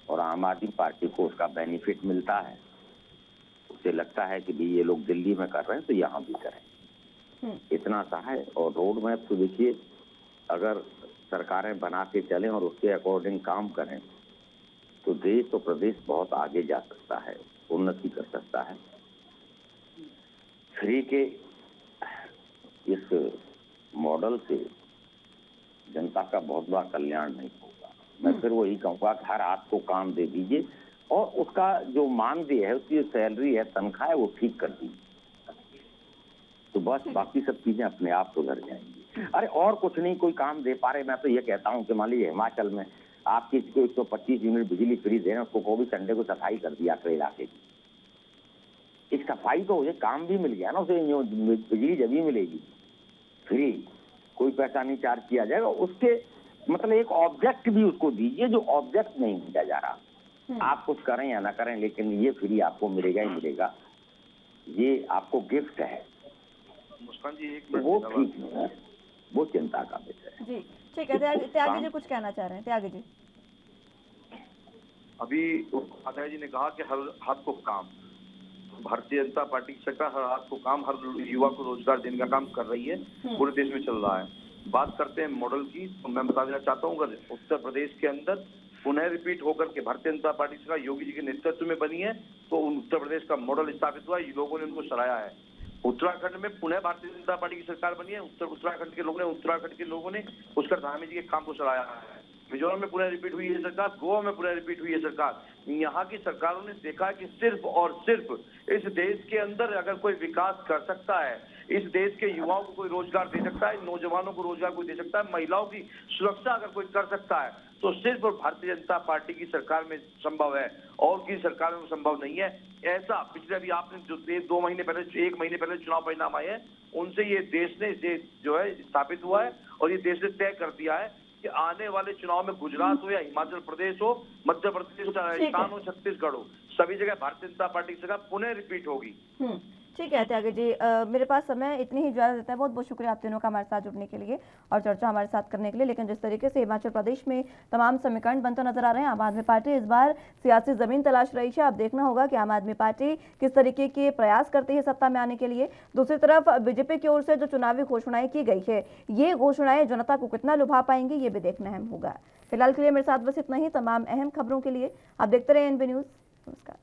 और आम आदमी पार्टी को उसका बेनिफिट मिलता है। उसे लगता है कि भाई ये लोग दिल्ली में कर रहे हैं तो यहाँ भी करें, इतना सा है। और रोड मैप तो देखिए, अगर सरकारें बना के चलें और उसके अकॉर्डिंग काम करें तो देश और प्रदेश बहुत आगे जा सकता है, उन्नति कर सकता है। फ्री के इस मॉडल से जनता का बहुत बड़ा कल्याण नहीं होगा। मैं फिर वही कहूँगा कि हर हाथ को काम दे दीजिए और उसका जो मानदेय है, उसकी जो सैलरी है, तनख्वाह है, वो ठीक कर दीजिए, तो बस बाकी सब चीजें अपने आप सुधर जाएंगी। अरे और कुछ नहीं कोई काम दे पा रहे, मैं तो ये कहता हूँ कि मान लीजिए हिमाचल में आप किसी को 125 यूनिट बिजली फ्री दे रहे हैं, उसको भी संडे को सफाई कर दिया अपने इलाके की, एक सफाई तो उसे काम भी मिल गया ना, उसे बिजली जब भी मिलेगी फ्री, कोई पैसा नहीं चार्ज किया जाएगा, उसके मतलब एक ऑब्जेक्ट भी उसको दीजिए जो ऑब्जेक्ट नहीं दिया जा रहा। आप कुछ करें या ना करें, लेकिन ये फ्री आपको मिलेगा ही मिलेगा, ये आपको गिफ्ट है। मुस्कान जी एक वो ठीक नहीं है, वो चिंता का विषय है। जी ठीक है, त्यागी जी कुछ कहना चाह रहे हैं। त्यागी जी, अभी आचार्य जी ने कहा कि हर हाथ को काम, भारतीय जनता पार्टी की सरकार हर हाथ को काम, हर युवा को रोजगार देने का काम कर रही है, पूरे देश में चल रहा है। बात करते हैं मॉडल की, तो मैं बता देना चाहता हूँ अगर उत्तर प्रदेश के अंदर पुनः रिपीट होकर के भारतीय जनता पार्टी सरकार योगी जी के नेतृत्व में बनी है, तो उत्तर प्रदेश का मॉडल स्थापित हुआ, लोगों ने उनको सराहा है। उत्तराखंड में पुनः भारतीय जनता पार्टी की सरकार बनी है, उत्तराखंड के लोगों ने पुष्कर धामी जी के काम को सराहा है। मिजोरम में पुनः रिपीट हुई है सरकार, गोवा में पुनः रिपीट हुई है सरकार। यहाँ की सरकारों ने देखा कि सिर्फ और सिर्फ इस देश के अंदर अगर कोई विकास कर सकता है, इस देश के युवाओं को कोई रोजगार दे सकता है, नौजवानों को रोजगार कोई दे सकता है, महिलाओं की सुरक्षा अगर कोई कर सकता है, तो सिर्फ भारतीय जनता पार्टी की सरकार में संभव है, और किसी सरकार में संभव नहीं है। ऐसा पिछले अभी आपने जो 1 महीने पहले चुनाव परिणाम आए हैं, उनसे ये देश ने जो है स्थापित हुआ है, और ये देश ने तय कर दिया है कि आने वाले चुनाव में गुजरात हो या हिमाचल प्रदेश हो, मध्य प्रदेश हो, राजस्थान हो, छत्तीसगढ़ हो, सभी जगह भारतीय जनता पार्टी की सरकार पुनः रिपीट होगी। ठीक है त्यागी जी, मेरे पास समय इतनी ही इजाजत देता है। बहुत बहुत शुक्रिया आप तीनों का हमारे साथ जुड़ने के लिए और चर्चा हमारे साथ करने के लिए। लेकिन जिस तरीके से हिमाचल प्रदेश में तमाम समीकरण बनते नजर आ रहे हैं, आम आदमी पार्टी इस बार सियासी जमीन तलाश रही है। अब देखना होगा कि आम आदमी पार्टी किस तरीके के प्रयास करती है सत्ता में आने के लिए। दूसरी तरफ बीजेपी की ओर से जो चुनावी घोषणाएं की गई है, ये घोषणाएं जनता को कितना लुभा पाएंगी, ये भी देखना अहम होगा। फिलहाल के लिए मेरे साथ बस इतना ही। तमाम अहम खबरों के लिए आप देखते रहे एनबी न्यूज। नमस्कार।